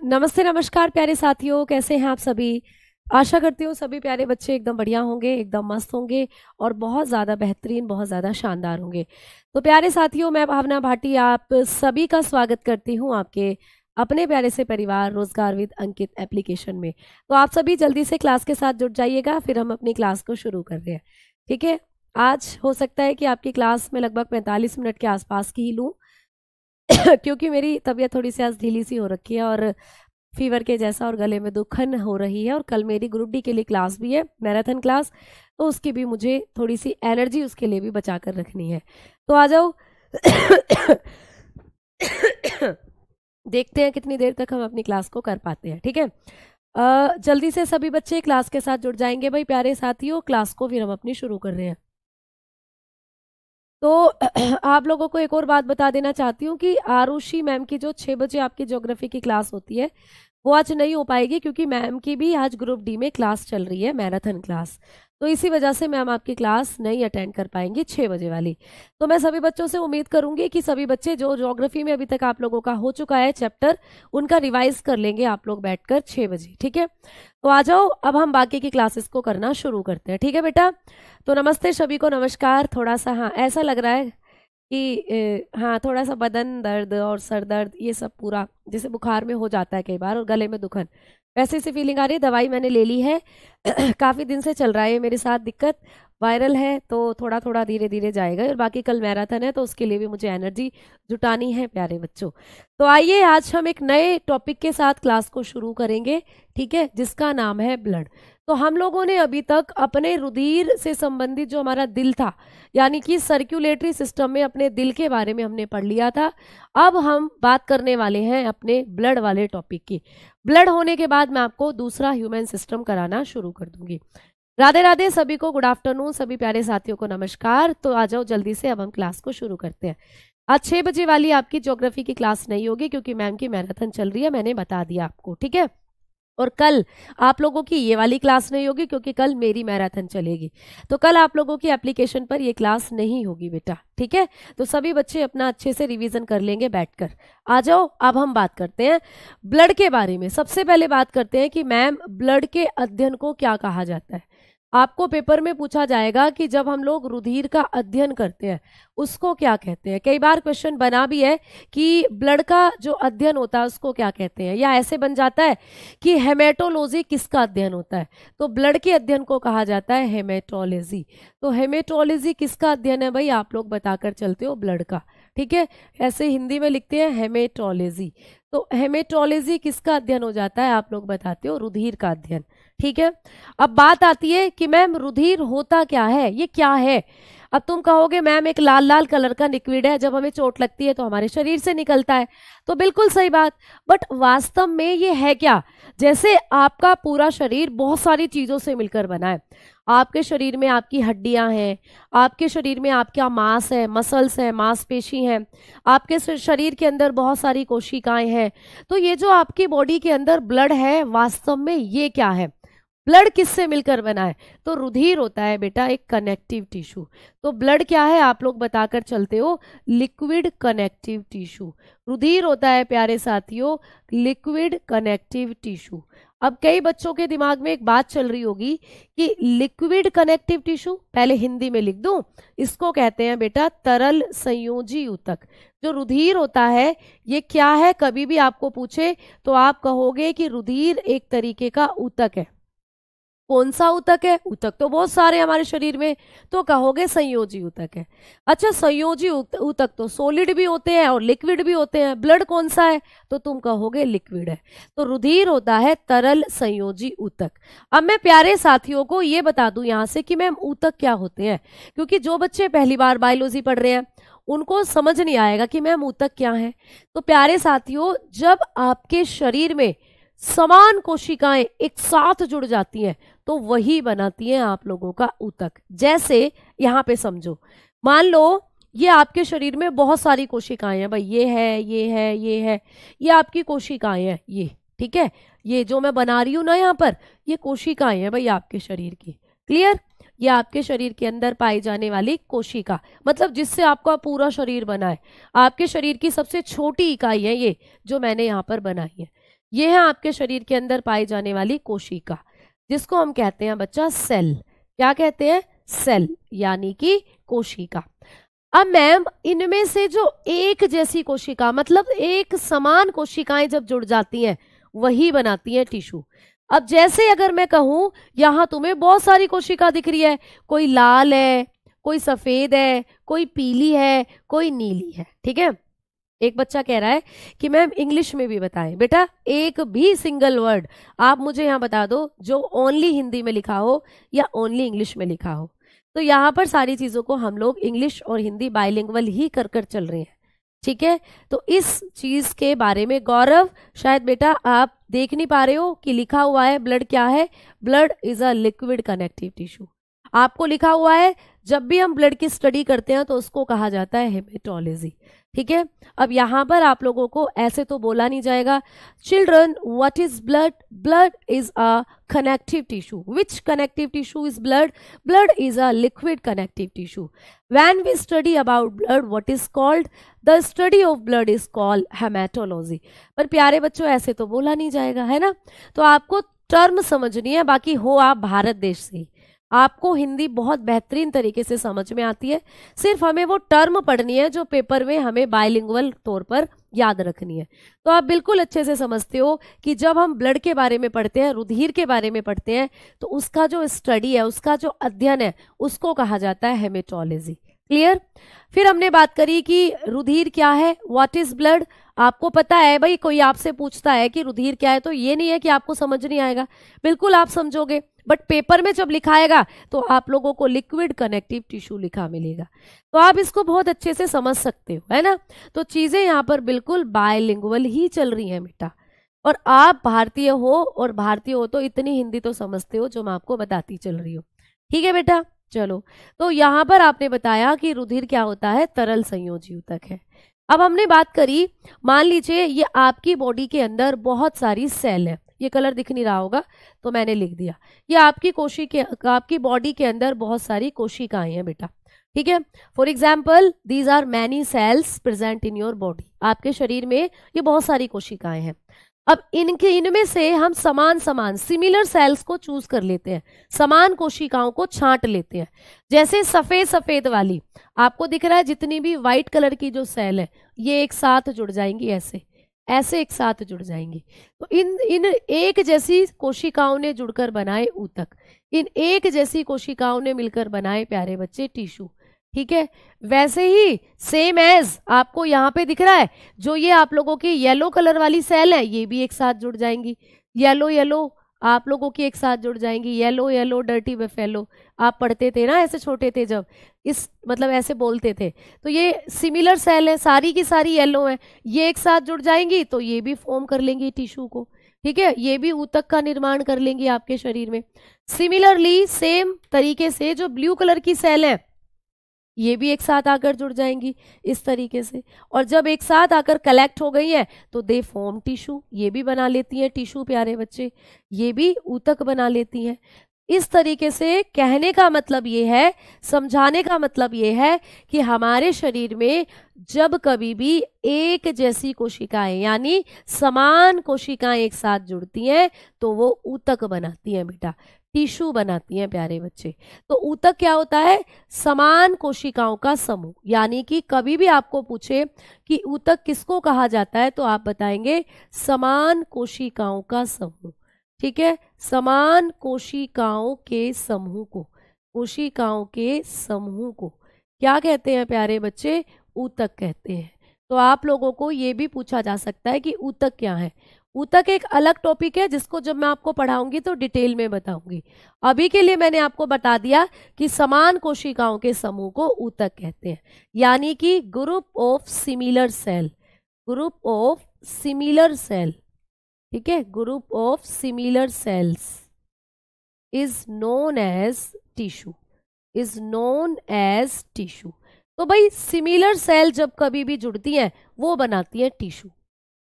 नमस्ते नमस्कार प्यारे साथियों, कैसे हैं आप सभी। आशा करती हूँ सभी प्यारे बच्चे एकदम बढ़िया होंगे, एकदम मस्त होंगे और बहुत ज़्यादा बेहतरीन, बहुत ज़्यादा शानदार होंगे। तो प्यारे साथियों, मैं भावना भाटी आप सभी का स्वागत करती हूँ आपके अपने प्यारे से परिवार रोजगार विद अंकित एप्लीकेशन में। तो आप सभी जल्दी से क्लास के साथ जुड़ जाइएगा, फिर हम अपनी क्लास को शुरू कर रहे हैं। ठीक है, आज हो सकता है कि आपकी क्लास में लगभग 45 मिनट के आसपास की ही लूँ क्योंकि मेरी तबीयत थोड़ी सी आज ढीली सी हो रखी है और फीवर के जैसा और गले में दुखन हो रही है। और कल मेरी ग्रुप डी के लिए क्लास भी है, मैराथन क्लास, तो उसकी भी मुझे थोड़ी सी एनर्जी उसके लिए भी बचा कर रखनी है। तो आ जाओ देखते हैं कितनी देर तक हम अपनी क्लास को कर पाते हैं। ठीक है, जल्दी से सभी बच्चे क्लास के साथ जुड़ जाएंगे भाई प्यारे साथियों। क्लास को फिर हम अपनी शुरू कर रहे हैं। तो आप लोगों को एक और बात बता देना चाहती हूँ कि आरुषि मैम की जो 6 बजे आपकी ज्योग्राफी की क्लास होती है वो आज नहीं हो पाएगी, क्योंकि मैम की भी आज ग्रुप डी में क्लास चल रही है, मैराथन क्लास। तो इसी वजह से मैम आपकी क्लास नहीं अटेंड कर पाएंगी 6 बजे वाली। तो मैं सभी बच्चों से उम्मीद करूंगी कि सभी बच्चे जो ज्योग्राफी में अभी तक आप लोगों का हो चुका है चैप्टर, उनका रिवाइज कर लेंगे आप लोग बैठकर 6 बजे। ठीक है, तो आ जाओ, अब हम बाकी की क्लासेस को करना शुरू करते हैं। ठीक है बेटा, तो नमस्ते सभी को, नमस्कार। थोड़ा सा हाँ ऐसा लग रहा है कि हाँ थोड़ा सा बदन दर्द और सर दर्द ये सब पूरा जैसे बुखार में हो जाता है कई बार, और गले में दुखन वैसे सी फीलिंग आ रही है। दवाई मैंने ले ली है काफ़ी दिन से चल रहा है मेरे साथ दिक्कत, वायरल है, तो थोड़ा थोड़ा धीरे धीरे जाएगा। और बाकी कल मैराथन है तो उसके लिए भी मुझे एनर्जी जुटानी है प्यारे बच्चों। तो आइए आज हम एक नए टॉपिक के साथ क्लास को शुरू करेंगे, ठीक है, जिसका नाम है ब्लड। तो हम लोगों ने अभी तक अपने रुधिर से संबंधित जो हमारा दिल था, यानी कि सर्कुलेटरी सिस्टम में अपने दिल के बारे में हमने पढ़ लिया था। अब हम बात करने वाले हैं अपने ब्लड वाले टॉपिक की। ब्लड होने के बाद मैं आपको दूसरा ह्यूमन सिस्टम कराना शुरू कर दूंगी। राधे राधे सभी को, गुड आफ्टरनून सभी प्यारे साथियों को नमस्कार। तो आ जाओ जल्दी से, अब हम क्लास को शुरू करते हैं। आज 6 बजे वाली आपकी ज्योग्राफी की क्लास नहीं होगी क्योंकि मैम की मैराथन चल रही है, मैंने बता दिया आपको। ठीक है, और कल आप लोगों की ये वाली क्लास नहीं होगी क्योंकि कल मेरी मैराथन चलेगी, तो कल आप लोगों की एप्लीकेशन पर ये क्लास नहीं होगी बेटा। ठीक है, तो सभी बच्चे अपना अच्छे से रिवीजन कर लेंगे बैठकर। आ जाओ, अब हम बात करते हैं ब्लड के बारे में। सबसे पहले बात करते हैं कि मैम ब्लड के अध्ययन को क्या कहा जाता है। आपको पेपर में पूछा जाएगा कि जब हम लोग रुधिर का अध्ययन करते हैं उसको क्या कहते हैं। कई बार क्वेश्चन बना भी है कि ब्लड का जो अध्ययन होता है उसको क्या कहते हैं, या ऐसे बन जाता है कि हेमेटोलॉजी किसका अध्ययन होता है, तो ब्लड के अध्ययन को कहा जाता है हेमेटोलॉजी। तो हेमेटोलॉजी किसका अध्ययन है भाई, आप लोग बताकर चलते हो ब्लड का। ठीक है, ऐसे हिंदी में लिखते हैं हेमेटोलॉजी। तो हेमेटोलॉजी किसका अध्ययन हो जाता है, आप लोग बताते हो रुधिर का अध्ययन। ठीक है, अब बात आती है कि मैम रुधिर होता क्या है, ये क्या है। अब तुम कहोगे मैम एक लाल लाल कलर का लिक्विड है, जब हमें चोट लगती है तो हमारे शरीर से निकलता है। तो बिल्कुल सही बात, बट वास्तव में ये है क्या। जैसे आपका पूरा शरीर बहुत सारी चीजों से मिलकर बना है। आपके शरीर में आपकी हड्डियां हैं, आपके शरीर में आपका मांस है, मसल्स है, मांसपेशी हैं, आपके शरीर के अंदर बहुत सारी कोशिकाएं हैं। तो ये जो आपकी बॉडी के अंदर ब्लड है, वास्तव में ये क्या है, ब्लड किससे मिलकर बना है, तो रुधिर होता है बेटा एक कनेक्टिव टिश्यू। तो ब्लड क्या है आप लोग बताकर चलते हो, लिक्विड कनेक्टिव टिश्यू। रुधिर होता है प्यारे साथियों लिक्विड कनेक्टिव टिश्यू। अब कई बच्चों के दिमाग में एक बात चल रही होगी कि लिक्विड कनेक्टिव टिश्यू, पहले हिंदी में लिख दूं, इसको कहते हैं बेटा तरल संयोजी ऊतक। जो रुधिर होता है ये क्या है, कभी भी आपको पूछे तो आप कहोगे कि रुधिर एक तरीके का ऊतक है। कौन सा ऊतक है, ऊतक तो बहुत सारे हमारे शरीर में, तो कहोगे संयोजी ऊतक है। अच्छा, संयोजी ऊतक तो सॉलिड भी होते हैं और लिक्विड भी होते हैं, ब्लड कौन सा है, तो तुम कहोगे लिक्विड है। तो रुधिर होता है तरल संयोजी ऊतक। अब मैं प्यारे साथियों को ये बता दूं यहां से कि मैम ऊतक क्या होते हैं, क्योंकि जो बच्चे पहली बार बायोलॉजी पढ़ रहे हैं उनको समझ नहीं आएगा कि मैम ऊतक क्या है। तो प्यारे साथियों, जब आपके शरीर में समान कोशिकाएं एक साथ जुड़ जाती हैं तो वही बनाती हैं आप लोगों का ऊतक। जैसे यहाँ पे समझो, मान लो ये आपके शरीर में बहुत सारी कोशिकाएं हैं भाई, ये है, ये है, ये है, ये आपकी कोशिकाएं हैं, ये ठीक है, ये जो मैं बना रही हूं ना यहाँ पर, ये कोशिकाएं हैं भाई आपके शरीर की। क्लियर, ये आपके शरीर के अंदर पाई जाने वाली कोशिका, मतलब जिससे आपका पूरा शरीर बना है। आपके शरीर की सबसे छोटी इकाई है ये जो मैंने यहाँ पर बनाई है। ये है आपके शरीर के अंदर पाई जाने वाली कोशिका, जिसको हम कहते हैं बच्चा सेल। क्या कहते हैं? सेल, यानी कि कोशिका। अब मैम इनमें से जो एक जैसी कोशिका, मतलब एक समान कोशिकाएं जब जुड़ जाती हैं वही बनाती हैं टिश्यू। अब जैसे अगर मैं कहूं यहां तुम्हें बहुत सारी कोशिका दिख रही है, कोई लाल है, कोई सफेद है, कोई पीली है, कोई नीली है, ठीक है। एक बच्चा कह रहा है कि मैम इंग्लिश में भी बताएं। बेटा एक भी सिंगल वर्ड आप मुझे यहाँ बता दो जो ओनली हिंदी में लिखा हो या ओनली इंग्लिश में लिखा हो। तो यहाँ पर सारी चीजों को हम लोग इंग्लिश और हिंदी बाइलिंगुअल ही कर कर चल रहे हैं, ठीक है। तो इस चीज के बारे में गौरव शायद बेटा आप देख नहीं पा रहे हो कि लिखा हुआ है ब्लड क्या है? Blood is a liquid connective tissue. आपको लिखा हुआ है जब भी हम ब्लड की स्टडी करते हैं तो उसको कहा जाता है हेमेटोलॉजी, ठीक है। अब यहाँ पर आप लोगों को ऐसे तो बोला नहीं जाएगा, children what is blood? Blood is a connective tissue. Which connective tissue is blood? Blood is a liquid connective tissue. When we study about blood what is called? The study of blood is called haematology. पर प्यारे बच्चों ऐसे तो बोला नहीं जाएगा, है ना। तो आपको टर्म समझनी है, बाकी हो आप भारत देश से, आपको हिंदी बहुत बेहतरीन तरीके से समझ में आती है। सिर्फ हमें वो टर्म पढ़नी है जो पेपर में हमें बाइलिंगुअल तौर पर याद रखनी है। तो आप बिल्कुल अच्छे से समझते हो कि जब हम ब्लड के बारे में पढ़ते हैं, रुधिर के बारे में पढ़ते हैं, तो उसका जो स्टडी है, उसका जो अध्ययन है, उसको कहा जाता है हेमेटोलॉजी। क्लियर? फिर हमने बात करी कि रुधिर क्या है, व्हाट इज ब्लड। आपको पता है भाई, कोई आपसे पूछता है कि रुधिर क्या है तो ये नहीं है कि आपको समझ नहीं आएगा, बिल्कुल आप समझोगे, बट पेपर में जब लिखाएगा तो आप लोगों को लिक्विड कनेक्टिव टिश्यू लिखा मिलेगा। तो आप इसको बहुत अच्छे से समझ सकते हो, है ना। तो चीजें यहाँ पर बिल्कुल बायलिंगुअल ही चल रही हैं बेटा। और आप भारतीय हो, और भारतीय हो तो इतनी हिंदी तो समझते हो जो मैं आपको बताती चल रही हूँ, ठीक है बेटा। चलो, तो यहाँ पर आपने बताया कि रुधिर क्या होता है? तरल संयोजी ऊतक है। अब हमने बात करी, मान लीजिए ये आपकी बॉडी के अंदर बहुत सारी सेल है, ये कलर दिख नहीं रहा होगा तो मैंने लिख दिया, ये आपकी बॉडी के अंदर बहुत सारी कोशिकाएं हैं बेटा, ठीक है। For example these are many cells present in your body. आपके शरीर में ये बहुत सारी कोशिकाएं हैं। अब इनमें से हम समान सिमिलर सेल्स को चूज कर लेते हैं, समान कोशिकाओं को छांट लेते हैं। जैसे सफेद वाली आपको दिख रहा है, जितनी भी व्हाइट कलर की जो सेल है ये एक साथ जुड़ जाएंगी, ऐसे एक साथ जुड़ जाएंगी। तो इन एक जैसी कोशिकाओं ने जुड़कर बनाए ऊतक, इन एक जैसी कोशिकाओं ने मिलकर बनाए प्यारे बच्चे टिश्यू, ठीक है। वैसे ही सेम एज आपको यहाँ पे दिख रहा है, जो ये आप लोगों की येलो कलर वाली सेल है ये भी एक साथ जुड़ जाएंगी, येलो आप लोगों की एक साथ जुड़ जाएंगी, येलो डर्टी बफेलो। आप पढ़ते थे ना ऐसे छोटे थे जब, इस मतलब ऐसे बोलते थे। तो ये सिमिलर सेल है, सारी की सारी येलो है, ये एक साथ जुड़ जाएंगी तो ये भी फॉर्म कर लेंगी टिश्यू को, ठीक है। ये भी ऊतक का निर्माण कर लेंगी आपके शरीर में। सिमिलरली सेम तरीके से जो ब्लू कलर की सेल है ये भी एक साथ आकर जुड़ जाएंगी इस तरीके से, और जब एक साथ आकर कलेक्ट हो गई है तो दे फॉर्म टिश्यू, ये भी बना लेती हैं टिश्यू प्यारे बच्चे, ये भी ऊतक बना लेती हैं। इस तरीके से कहने का मतलब ये है, समझाने का मतलब ये है कि हमारे शरीर में जब कभी भी एक जैसी कोशिकाएं यानी समान कोशिकाएं एक साथ जुड़ती हैं तो वो ऊतक बनाती हैं बेटा, टिश्यू बनाती हैं प्यारे बच्चे। तो ऊतक क्या होता है? समान कोशिकाओं का समूह। यानी कि कभी भी आपको पूछे कि ऊतक किसको कहा जाता है तो आप बताएंगे समान कोशिकाओं का समूह, ठीक है। समान कोशिकाओं के समूह को, कोशिकाओं के समूह को क्या कहते हैं प्यारे बच्चे? ऊतक कहते हैं। तो आप लोगों को ये भी पूछा जा सकता है कि ऊतक क्या है। ऊतक एक अलग टॉपिक है जिसको जब मैं आपको पढ़ाऊंगी तो डिटेल में बताऊंगी। अभी के लिए मैंने आपको बता दिया कि समान कोशिकाओं के समूह को ऊतक कहते हैं, यानी कि group of similar cell, group of similar cell, ठीक है। Group of similar cells is known as tissue, is known as tissue. तो भाई सिमिलर सेल जब कभी भी जुड़ती हैं वो बनाती है टिश्यू।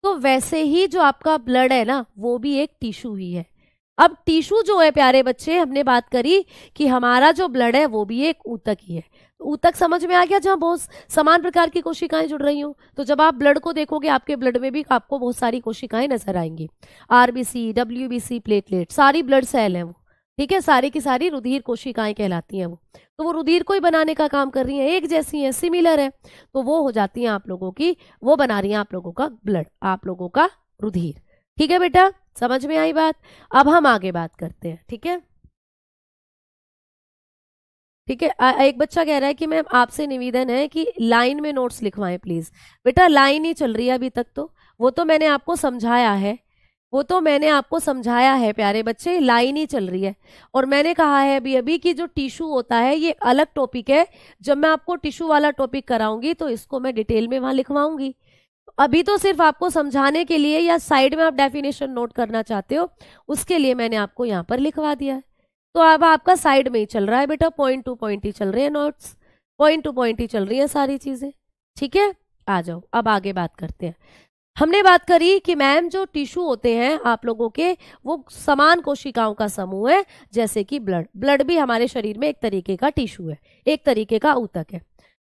तो वैसे ही जो आपका ब्लड है ना वो भी एक टिश्यू ही है। अब टिश्यू जो है प्यारे बच्चे, हमने बात करी कि हमारा जो ब्लड है वो भी एक ऊतक ही है। ऊतक समझ में आ गया, जहाँ बहुत समान प्रकार की कोशिकाएं जुड़ रही हूँ। तो जब आप ब्लड को देखोगे आपके ब्लड में भी आपको बहुत सारी कोशिकाएं नजर आएंगी, आरबीसी, डब्ल्यूबीसी, प्लेटलेट, सारी ब्लड सेल है वो, ठीक है, सारी की सारी रुधिर कोशिकाएं कहलाती हैं वो। तो वो रुधिर को ही बनाने का काम कर रही हैं, एक जैसी हैं, सिमिलर है, तो वो हो जाती हैं आप लोगों की, वो बना रही हैं आप लोगों का ब्लड, आप लोगों का रुधिर। ठीक है बेटा, समझ में आई बात। अब हम आगे बात करते हैं, ठीक है। ठीक है, एक बच्चा कह रहा है कि मैम आपसे निवेदन है कि लाइन में नोट्स लिखवाएं प्लीज। बेटा लाइन ही चल रही है अभी तक, तो वो तो मैंने आपको समझाया है, वो तो मैंने आपको समझाया है प्यारे बच्चे, लाइन ही चल रही है। और मैंने कहा है अभी अभी कि जो टिश्यू होता है ये अलग टॉपिक है, जब मैं आपको टिश्यू वाला टॉपिक कराऊंगी तो इसको मैं डिटेल में वहां लिखवाऊंगी। अभी तो सिर्फ आपको समझाने के लिए, या साइड में आप डेफिनेशन नोट करना चाहते हो उसके लिए मैंने आपको यहाँ पर लिखवा दिया है। तो अब आपका साइड में ही चल रहा है बेटा, पॉइंट टू पॉइंट ही चल रहे हैं नोट्स, पॉइंट टू पॉइंट ही चल रही है सारी चीजें। ठीक है, आ जाओ अब आगे बात करते हैं। हमने बात करी कि मैम जो टिश्यू होते हैं आप लोगों के वो समान कोशिकाओं का समूह है, जैसे कि ब्लड, ब्लड भी हमारे शरीर में एक तरीके का टिश्यू है, एक तरीके का ऊतक है।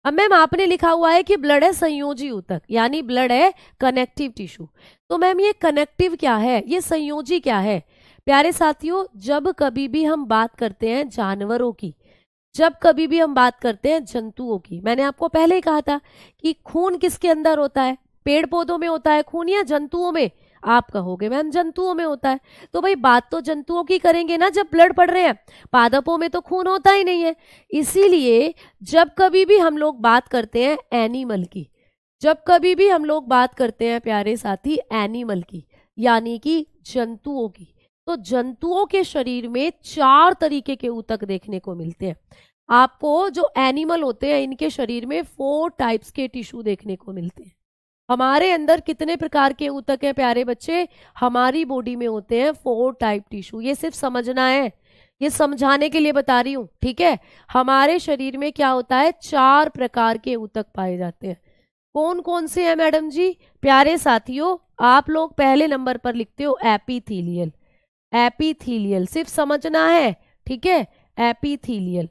अब मैम आपने लिखा हुआ है कि ब्लड है संयोजी ऊतक, यानी ब्लड है कनेक्टिव टिश्यू। तो मैम ये कनेक्टिव क्या है, ये संयोजी क्या है? प्यारे साथियों, जब कभी भी हम बात करते हैं जानवरों की, जब कभी भी हम बात करते हैं जंतुओं की, मैंने आपको पहले ही कहा था कि खून किसके अंदर होता है, पेड़ पौधों में होता है खून या जंतुओं में? आप कहोगे मैम जंतुओं में होता है। तो भाई बात तो जंतुओं की करेंगे ना जब ब्लड पढ़ रहे हैं, पादपों में तो खून होता ही नहीं है। इसीलिए जब कभी भी हम लोग बात करते हैं एनिमल की, जब कभी भी हम लोग बात करते हैं प्यारे साथी एनिमल की, यानी कि जंतुओं की, तो जंतुओं के शरीर में 4 तरीके के ऊतक देखने को मिलते हैं। आपको जो एनिमल होते हैं इनके शरीर में 4 टाइप्स के टिश्यू देखने को मिलते हैं। हमारे अंदर कितने प्रकार के ऊतक हैं प्यारे बच्चे? हमारी बॉडी में होते हैं 4 टाइप टिश्यू। ये सिर्फ समझना है, ये समझाने के लिए बता रही हूं, ठीक है। हमारे शरीर में क्या होता है, 4 प्रकार के ऊतक पाए जाते हैं। कौन कौन से हैं मैडम जी? प्यारे साथियों, आप लोग पहले नंबर पर लिखते हो एपिथीलियल, एपिथीलियल सिर्फ समझना है, ठीक है। एपिथीलियल,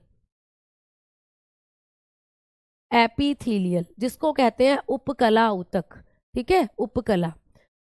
एपिथीलियल जिसको कहते हैं उपकला ऊतक, ठीक है, उपकला।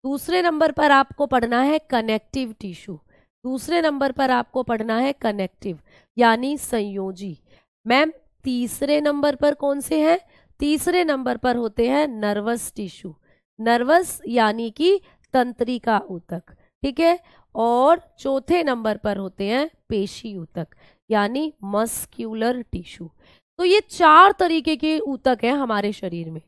दूसरे नंबर पर आपको पढ़ना है कनेक्टिव टिश्यू, दूसरे नंबर पर आपको पढ़ना है कनेक्टिव यानी संयोजी। मैम तीसरे नंबर पर कौन से हैं? तीसरे नंबर पर होते हैं नर्वस टिश्यू, नर्वस यानी कि तंत्रिका ऊतक, ठीक है। और चौथे नंबर पर होते हैं पेशी ऊतक यानी मस्क्यूलर टिश्यू। तो ये 4 तरीके के ऊतक हैं हमारे शरीर में।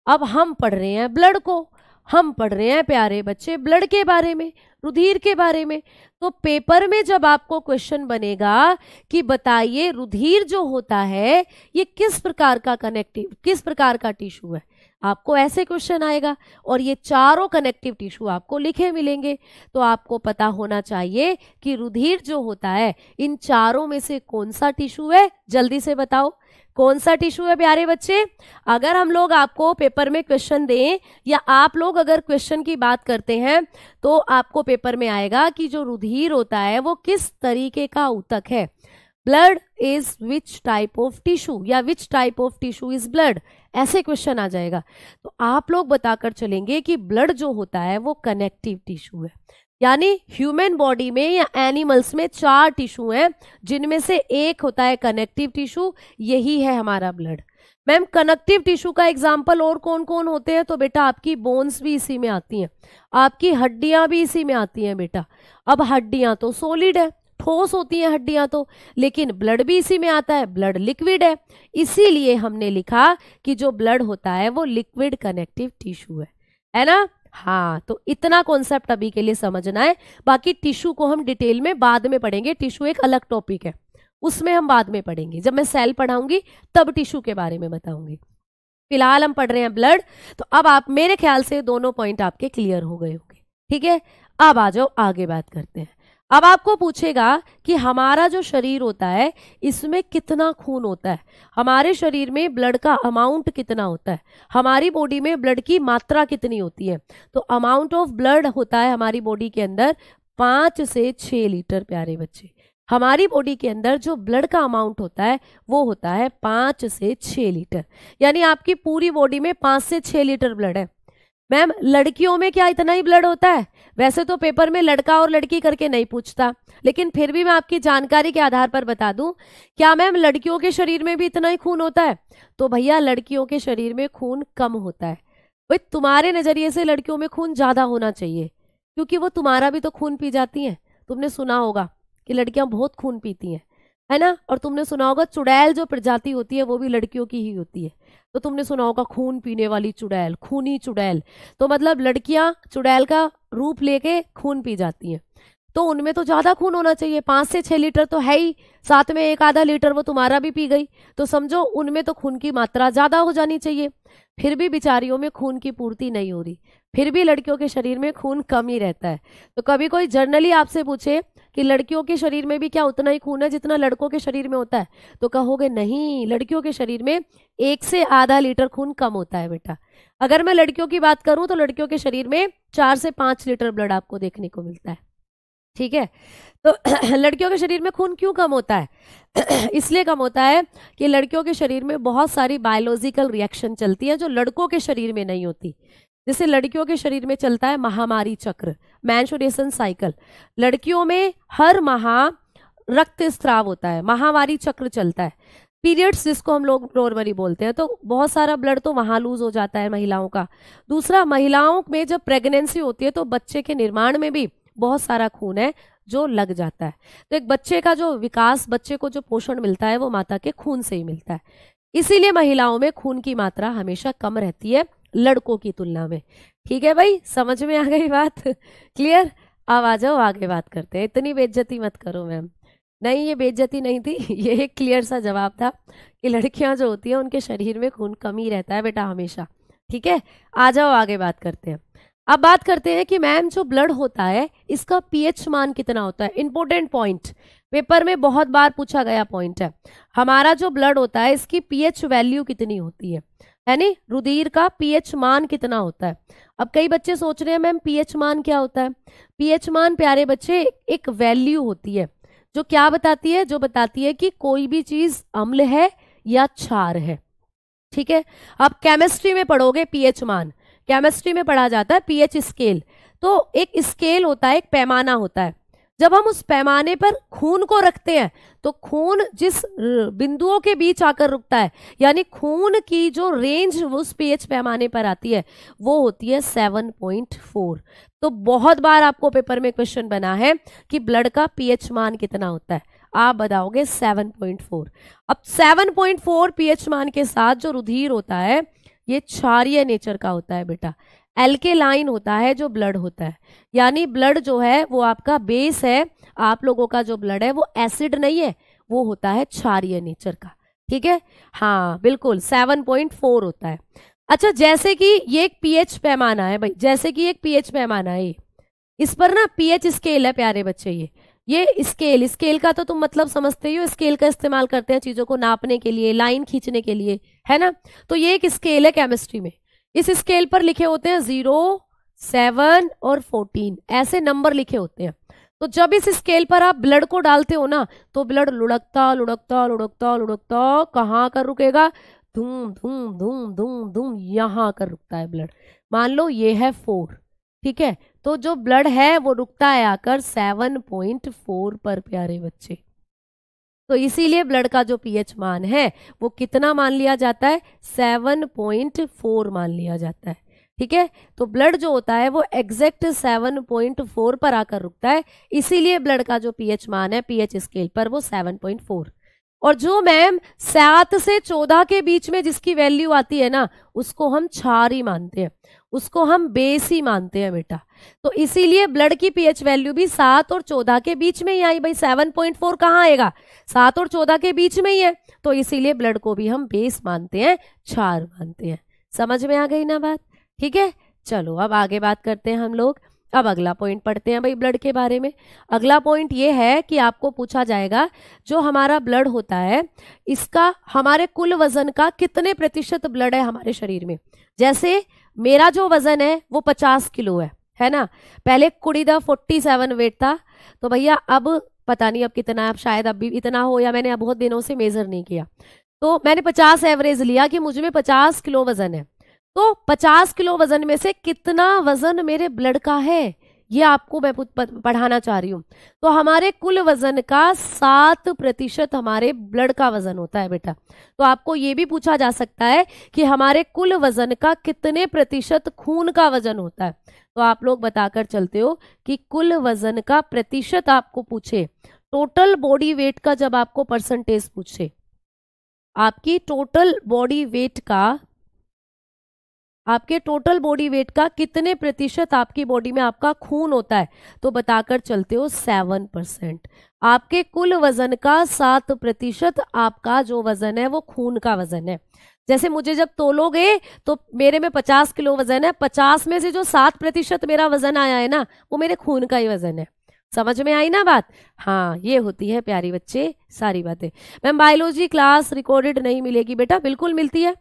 अब हम पढ़ रहे हैं ब्लड को, हम पढ़ रहे हैं प्यारे बच्चे ब्लड के बारे में, रुधिर के बारे में। तो पेपर में जब आपको क्वेश्चन बनेगा कि बताइए रुधिर जो होता है ये किस प्रकार का कनेक्टिव, किस प्रकार का टिश्यू है, आपको ऐसे क्वेश्चन आएगा और ये चारों कनेक्टिव टिश्यू आपको लिखे मिलेंगे। तो आपको पता होना चाहिए कि रुधिर जो होता है इन चारों में से कौन सा टिश्यू है, जल्दी से बताओ कौन सा टिश्यू है प्यारे बच्चे। अगर हम लोग आपको पेपर में क्वेश्चन दें या आप लोग अगर क्वेश्चन की बात करते हैं तो आपको पेपर में आएगा कि जो रुधिर होता है वो किस तरीके का ऊतक है। Blood is which type of tissue या which type of tissue is blood, ऐसे क्वेश्चन आ जाएगा। तो आप लोग बताकर चलेंगे कि ब्लड जो होता है वो कनेक्टिव टिश्यू है, यानी ह्यूमन बॉडी में या एनिमल्स में 4 टिश्यू हैं जिनमें से एक होता है कनेक्टिव टिश्यू, यही है हमारा ब्लड। मैम कनेक्टिव टिश्यू का एग्जाम्पल और कौन कौन होते हैं? तो बेटा आपकी बोन्स भी इसी में आती हैं, आपकी हड्डियां भी इसी में आती हैं बेटा। अब हड्डियां तो सॉलिड है, ठोस होती हैं हड्डियां तो, लेकिन ब्लड भी इसी में आता है, ब्लड लिक्विड है। इसीलिए हमने लिखा कि जो ब्लड होता है वो लिक्विड कनेक्टिव टिश्यू है ना। हाँ, तो इतना कॉन्सेप्ट अभी के लिए समझना है, बाकी टिश्यू को हम डिटेल में बाद में पढ़ेंगे। टिश्यू एक अलग टॉपिक है, उसमें हम बाद में पढ़ेंगे, जब मैं सेल पढ़ाऊंगी तब टिश्यू के बारे में बताऊंगी। फिलहाल हम पढ़ रहे हैं ब्लड। तो अब आप मेरे ख्याल से दोनों पॉइंट आपके क्लियर हो गए होंगे, ठीक है। अब आ जाओ आगे बात करते हैं। अब आपको पूछेगा कि हमारा जो शरीर होता है इसमें कितना खून होता है, हमारे शरीर में ब्लड का अमाउंट कितना होता है, हमारी बॉडी में ब्लड की मात्रा कितनी होती है। तो अमाउंट ऑफ ब्लड होता है हमारी बॉडी के अंदर 5 से 6 लीटर प्यारे बच्चे। हमारी बॉडी के अंदर जो ब्लड का अमाउंट होता है वो होता है 5 से 6 लीटर, यानी आपकी पूरी बॉडी में 5 से 6 लीटर ब्लड है। मैम लड़कियों में क्या इतना ही ब्लड होता है? वैसे तो पेपर में लड़का और लड़की करके नहीं पूछता, लेकिन फिर भी मैं आपकी जानकारी के आधार पर बता दूं, क्या मैम लड़कियों के शरीर में भी इतना ही खून होता है? तो भैया लड़कियों के शरीर में खून कम होता है। भाई तुम्हारे नजरिए से लड़कियों में खून ज्यादा होना चाहिए, क्योंकि वो तुम्हारा भी तो खून पी जाती हैं। तुमने सुना होगा कि लड़कियां बहुत खून पीती हैं, है ना? और तुमने सुना होगा चुड़ैल जो प्रजाति होती है वो भी लड़कियों की ही होती है। तो तुमने सुना होगा खून पीने वाली चुड़ैल, खूनी चुड़ैल। तो मतलब लड़कियां चुड़ैल का रूप लेके खून पी जाती हैं, तो उनमें तो ज्यादा खून होना चाहिए। 5 से 6 लीटर तो है ही, साथ में एक आधा लीटर वो तुम्हारा भी पी गई, तो समझो उनमें तो खून की मात्रा ज्यादा हो जानी चाहिए। फिर भी बिचारियों में खून की पूर्ति नहीं हो रही, फिर भी लड़कियों के शरीर में खून कम ही रहता है। तो कभी कोई जर्नली आपसे पूछे कि लड़कियों के शरीर में भी क्या उतना ही खून है जितना लड़कों के शरीर में होता है, तो कहोगे नहीं, लड़कियों के शरीर में 1 से आधा लीटर खून कम होता है बेटा। अगर मैं लड़कियों की बात करूं तो लड़कियों के शरीर में 4 से 5 लीटर ब्लड आपको देखने को मिलता है, ठीक है? तो लड़कियों के शरीर में खून क्यों कम होता है? इसलिए कम होता है कि लड़कियों के शरीर में बहुत सारी बायोलॉजिकल रिएक्शन चलती है जो लड़कों के शरीर में नहीं होती। जैसे लड़कियों के शरीर में चलता है महामारी चक्र, मेंस्ट्रुएशन साइकिल। लड़कियों में हर माह रक्त स्राव होता है, महामारी चक्र चलता है, पीरियड्स जिसको हम लोग नॉर्मली बोलते हैं। तो बहुत सारा ब्लड तो वहां लूज हो जाता है महिलाओं का। दूसरा, महिलाओं में जब प्रेगनेंसी होती है तो बच्चे के निर्माण में भी बहुत सारा खून है जो लग जाता है। तो एक बच्चे का जो विकास, बच्चे को जो पोषण मिलता है वो माता के खून से ही मिलता है। इसीलिए महिलाओं में खून की मात्रा हमेशा कम रहती है लड़कों की तुलना में। ठीक है भाई, समझ में आ गई बात? क्लियर? अब आ जाओ आगे बात करते हैं। इतनी बेइज्जती मत करो मैम। नहीं, ये बेइज्जती नहीं थी, ये एक क्लियर सा जवाब था कि लड़कियां जो होती हैं उनके शरीर में खून कम ही रहता है बेटा हमेशा। ठीक है, आ जाओ आगे बात करते हैं। अब बात करते हैं कि मैम जो ब्लड होता है इसका पीएच मान कितना होता है। इंपॉर्टेंट पॉइंट, पेपर में बहुत बार पूछा गया पॉइंट है। हमारा जो ब्लड होता है इसकी पीएच वैल्यू कितनी होती है नी? रुधिर का पीएच मान कितना होता है? अब कई बच्चे सोच रहे हैं मैम पीएच मान क्या होता है? पीएच मान प्यारे बच्चे एक वैल्यू होती है जो क्या बताती है? जो बताती है कि कोई भी चीज अम्ल है या क्षार है। ठीक है, आप केमिस्ट्री में पढ़ोगे पीएच मान, केमिस्ट्री में पढ़ा जाता है पीएच स्केल। तो एक स्केल होता है, एक पैमाना होता है। जब हम उस पैमाने पर खून को रखते हैं तो खून जिस बिंदुओं के बीच आकर रुकता है, यानी खून की जो रेंज उस पीएच पैमाने पर आती है वो होती है 7.4। तो बहुत बार आपको पेपर में क्वेश्चन बना है कि ब्लड का पीएच मान कितना होता है, आप बताओगे 7.4। अब 7.4 पीएच मान के साथ जो रुधिर होता है ये क्षारीय नेचर का होता है बेटा, एल्केलाइन होता है जो ब्लड होता है। यानी ब्लड जो है वो आपका बेस है, आप लोगों का जो ब्लड है वो एसिड नहीं है, वो होता है क्षारीय नेचर का। ठीक है, हाँ बिल्कुल 7.4 होता है। अच्छा, जैसे कि ये एक पीएच पैमाना है भाई, जैसे कि एक पीएच पैमाना है, इस पर ना पीएच स्केल है प्यारे बच्चे। ये स्केल का तो तुम मतलब समझते ही हो, स्केल का इस्तेमाल करते हैं चीजों को नापने के लिए, लाइन खींचने के लिए, है ना? तो ये एक स्केल है केमिस्ट्री में। इस स्केल पर लिखे होते हैं 0, 7 और 14, ऐसे नंबर लिखे होते हैं। तो जब इस स्केल पर आप ब्लड को डालते हो ना तो ब्लड लुढ़कता लुढ़कता लुढ़कता लुढ़कता कहाँ कर रुकेगा? धूम धूम धूम धूम धूम, यहाँ कर रुकता है ब्लड। मान लो ये है 4, ठीक है, तो जो ब्लड है वो रुकता है आकर 7.4 पर प्यारे बच्चे। तो इसीलिए ब्लड का जो पीएच मान है वो कितना मान लिया जाता है? 7.4 मान लिया जाता है। ठीक है, तो ब्लड जो होता है वो एग्जैक्ट 7.4 पर आकर रुकता है, इसीलिए ब्लड का जो पीएच मान है पीएच स्केल पर वो 7.4। और जो मैम 7 से 14 के बीच में जिसकी वैल्यू आती है ना उसको हम क्षारी मानते हैं, उसको हम बेस ही मानते हैं बेटा। तो इसीलिए ब्लड की पीएच वैल्यू भी 7 और 14 के बीच में ही आई भाई। 7.4 कहाँ आएगा? 7 और 14 के बीच में ही है, तो इसीलिए ब्लड को भी हम बेस मानते हैं, क्षार मानते हैं। समझ में आ गई ना बात? ठीक है, चलो अब आगे बात करते हैं हम लोग। अब अगला पॉइंट पढ़ते हैं भाई ब्लड के बारे में। अगला पॉइंट ये है कि आपको पूछा जाएगा जो हमारा ब्लड होता है इसका हमारे कुल वजन का कितने प्रतिशत ब्लड है हमारे शरीर में। जैसे मेरा जो वजन है वो 50 किलो है ना? पहले कुड़ी दा 47 वेट था, तो भैया अब पता नहीं अब कितना है, अब शायद अब भी इतना हो, या मैंने अब बहुत दिनों से मेजर नहीं किया। तो मैंने 50 एवरेज लिया कि मुझ में 50 किलो वजन है, तो 50 किलो वजन में से कितना वजन मेरे ब्लड का है, ये आपको मैं पढ़ाना चाह रही हूँ। तो हमारे कुल वजन का 7% हमारे ब्लड का वजन होता है बेटा। तो आपको ये भी पूछा जा सकता है कि हमारे कुल वजन का कितने प्रतिशत खून का वजन होता है। तो आप लोग बताकर चलते हो कि कुल वजन का प्रतिशत आपको पूछे, टोटल बॉडी वेट का जब आपको परसेंटेज पूछे, आपकी टोटल बॉडी वेट का, आपके टोटल बॉडी वेट का कितने प्रतिशत आपकी बॉडी में आपका खून होता है, तो बताकर चलते हो 7%। आपके कुल वजन का 7% आपका जो वजन है वो खून का वजन है। जैसे मुझे जब तोलोगे तो मेरे में 50 किलो वजन है, 50 में से जो 7% मेरा वजन आया है ना, वो मेरे खून का ही वजन है। समझ में आई ना बात? हाँ, ये होती है प्यारी बच्चे सारी बातें। मैम बायोलॉजी क्लास रिकॉर्डेड नहीं मिलेगी बेटा? बिल्कुल मिलती है।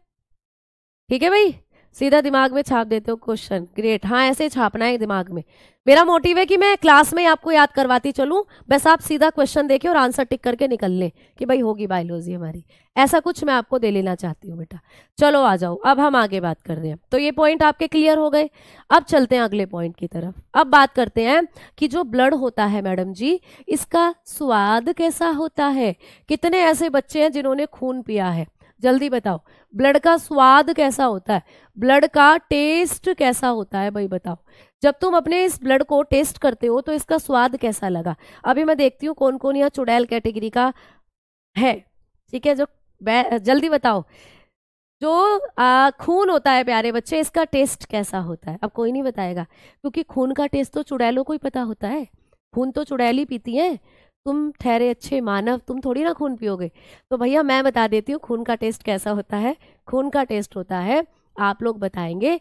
ठीक है भाई, सीधा दिमाग में छाप देते हो क्वेश्चन, ग्रेट। हाँ, ऐसे छापना है दिमाग में। मेरा मोटिव है कि मैं क्लास में आपको याद करवाती चलूं, बस आप सीधा क्वेश्चन देखें और आंसर टिक करके निकल लें कि भाई होगी बायोलॉजी हमारी, ऐसा कुछ मैं आपको दे लेना चाहती हूँ बेटा। चलो आ जाओ, अब हम आगे बात कर रहे हैं। तो ये पॉइंट आपके क्लियर हो गए। अब चलते हैं अगले पॉइंट की तरफ। अब बात करते हैं कि जो ब्लड होता है मैडम जी, इसका स्वाद कैसा होता है। कितने ऐसे बच्चे हैं जिन्होंने खून पिया है? जल्दी बताओ, ब्लड का स्वाद कैसा होता है, ब्लड का टेस्ट कैसा होता है भाई बताओ। जब तुम अपने इस ब्लड को टेस्ट करते हो तो इसका स्वाद कैसा लगा? अभी मैं देखती हूँ कौन कौन यहाँ चुड़ैल कैटेगरी का है। ठीक है, जो जल्दी बताओ, जो खून होता है प्यारे बच्चे, इसका टेस्ट कैसा होता है? अब कोई नहीं बताएगा, क्योंकि खून का टेस्ट तो चुड़ैलों को ही पता होता है। खून तो चुड़ैल ही पीती है, तुम ठहरे अच्छे मानव, तुम थोड़ी ना खून पियोगे। तो भैया मैं बता देती हूँ खून का टेस्ट कैसा होता है। खून का टेस्ट होता है, आप लोग बताएंगे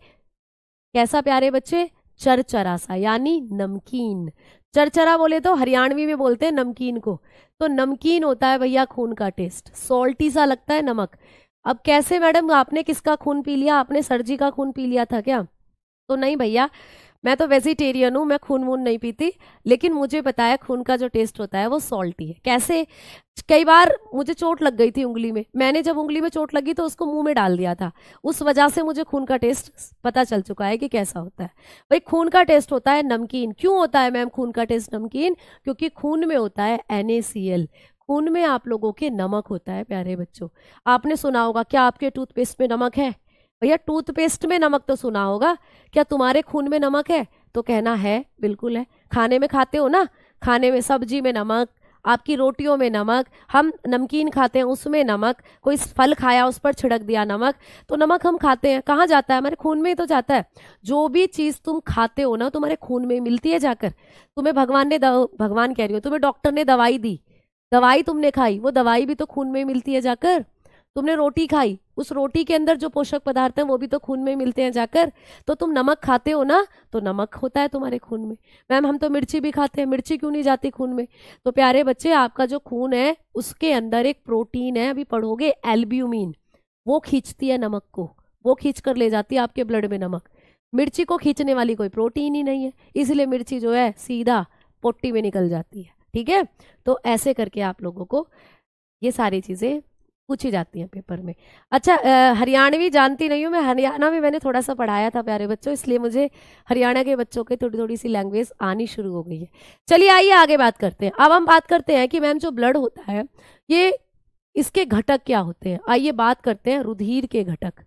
कैसा प्यारे बच्चे? चरचरा सा, यानी नमकीन। चरचरा बोले तो हरियाणवी में बोलते हैं नमकीन को, तो नमकीन होता है भैया खून का टेस्ट, सॉल्टी सा लगता है, नमक। अब कैसे मैडम, आपने किसका खून पी लिया? आपने सर जी का खून पी लिया था क्या? तो नहीं भैया, मैं तो वेजिटेरियन हूँ, मैं खून वून नहीं पीती, लेकिन मुझे पता है खून का जो टेस्ट होता है वो सॉल्टी है। कैसे? कई बार मुझे चोट लग गई थी उंगली में, मैंने जब उंगली में चोट लगी तो उसको मुंह में डाल दिया था, उस वजह से मुझे खून का टेस्ट पता चल चुका है कि कैसा होता है। भाई खून का टेस्ट होता है नमकीन। क्यों होता है मैम खून का टेस्ट नमकीन? क्योंकि खून में होता है NaCl, खून में आप लोगों के नमक होता है प्यारे बच्चों। आपने सुना होगा, क्या आपके टूथपेस्ट में नमक है? भैया टूथपेस्ट में नमक तो सुना होगा, क्या तुम्हारे खून में नमक है? तो कहना है, बिल्कुल है। खाने में खाते हो ना, खाने में सब्जी में नमक, आपकी रोटियों में नमक, हम नमकीन खाते हैं उसमें नमक, कोई फल खाया उस पर छिड़क दिया नमक, तो नमक हम खाते हैं, कहाँ जाता है? हमारे खून में ही तो जाता है। जो भी चीज़ तुम खाते हो ना, तुम्हारे खून में मिलती है जाकर। तुम्हें भगवान ने भगवान कह रही हो, तुम्हें डॉक्टर ने दवाई दी, दवाई तुमने खाई, वो दवाई भी तो खून में मिलती है जाकर। तुमने रोटी खाई, उस रोटी के अंदर जो पोषक पदार्थ हैं वो भी तो खून में मिलते हैं जाकर। तो तुम नमक खाते हो ना, तो नमक होता है तुम्हारे खून में। मैम हम तो मिर्ची भी खाते हैं, मिर्ची क्यों नहीं जाती खून में? तो प्यारे बच्चे, आपका जो खून है उसके अंदर एक प्रोटीन है, अभी पढ़ोगे, एल्ब्यूमिन, वो खींचती है नमक को, वो खींच कर ले जाती है आपके ब्लड में नमक। मिर्ची को खींचने वाली कोई प्रोटीन ही नहीं है, इसलिए मिर्ची जो है सीधा पोट्टी में निकल जाती है। ठीक है, तो ऐसे करके आप लोगों को ये सारी चीज़ें पूछी जाती हैं पेपर में। अच्छा, हरियाणवी जानती नहीं हूँ मैं, हरियाणा में मैंने थोड़ा सा पढ़ाया था प्यारे बच्चों, इसलिए मुझे हरियाणा के बच्चों के थोड़ी थोड़ी सी लैंग्वेज आनी शुरू हो गई है। चलिए आइए आगे बात करते हैं। अब हम बात करते हैं कि मैम जो ब्लड होता है, ये इसके घटक क्या होते हैं। आइए बात करते हैं रुधिर के घटक।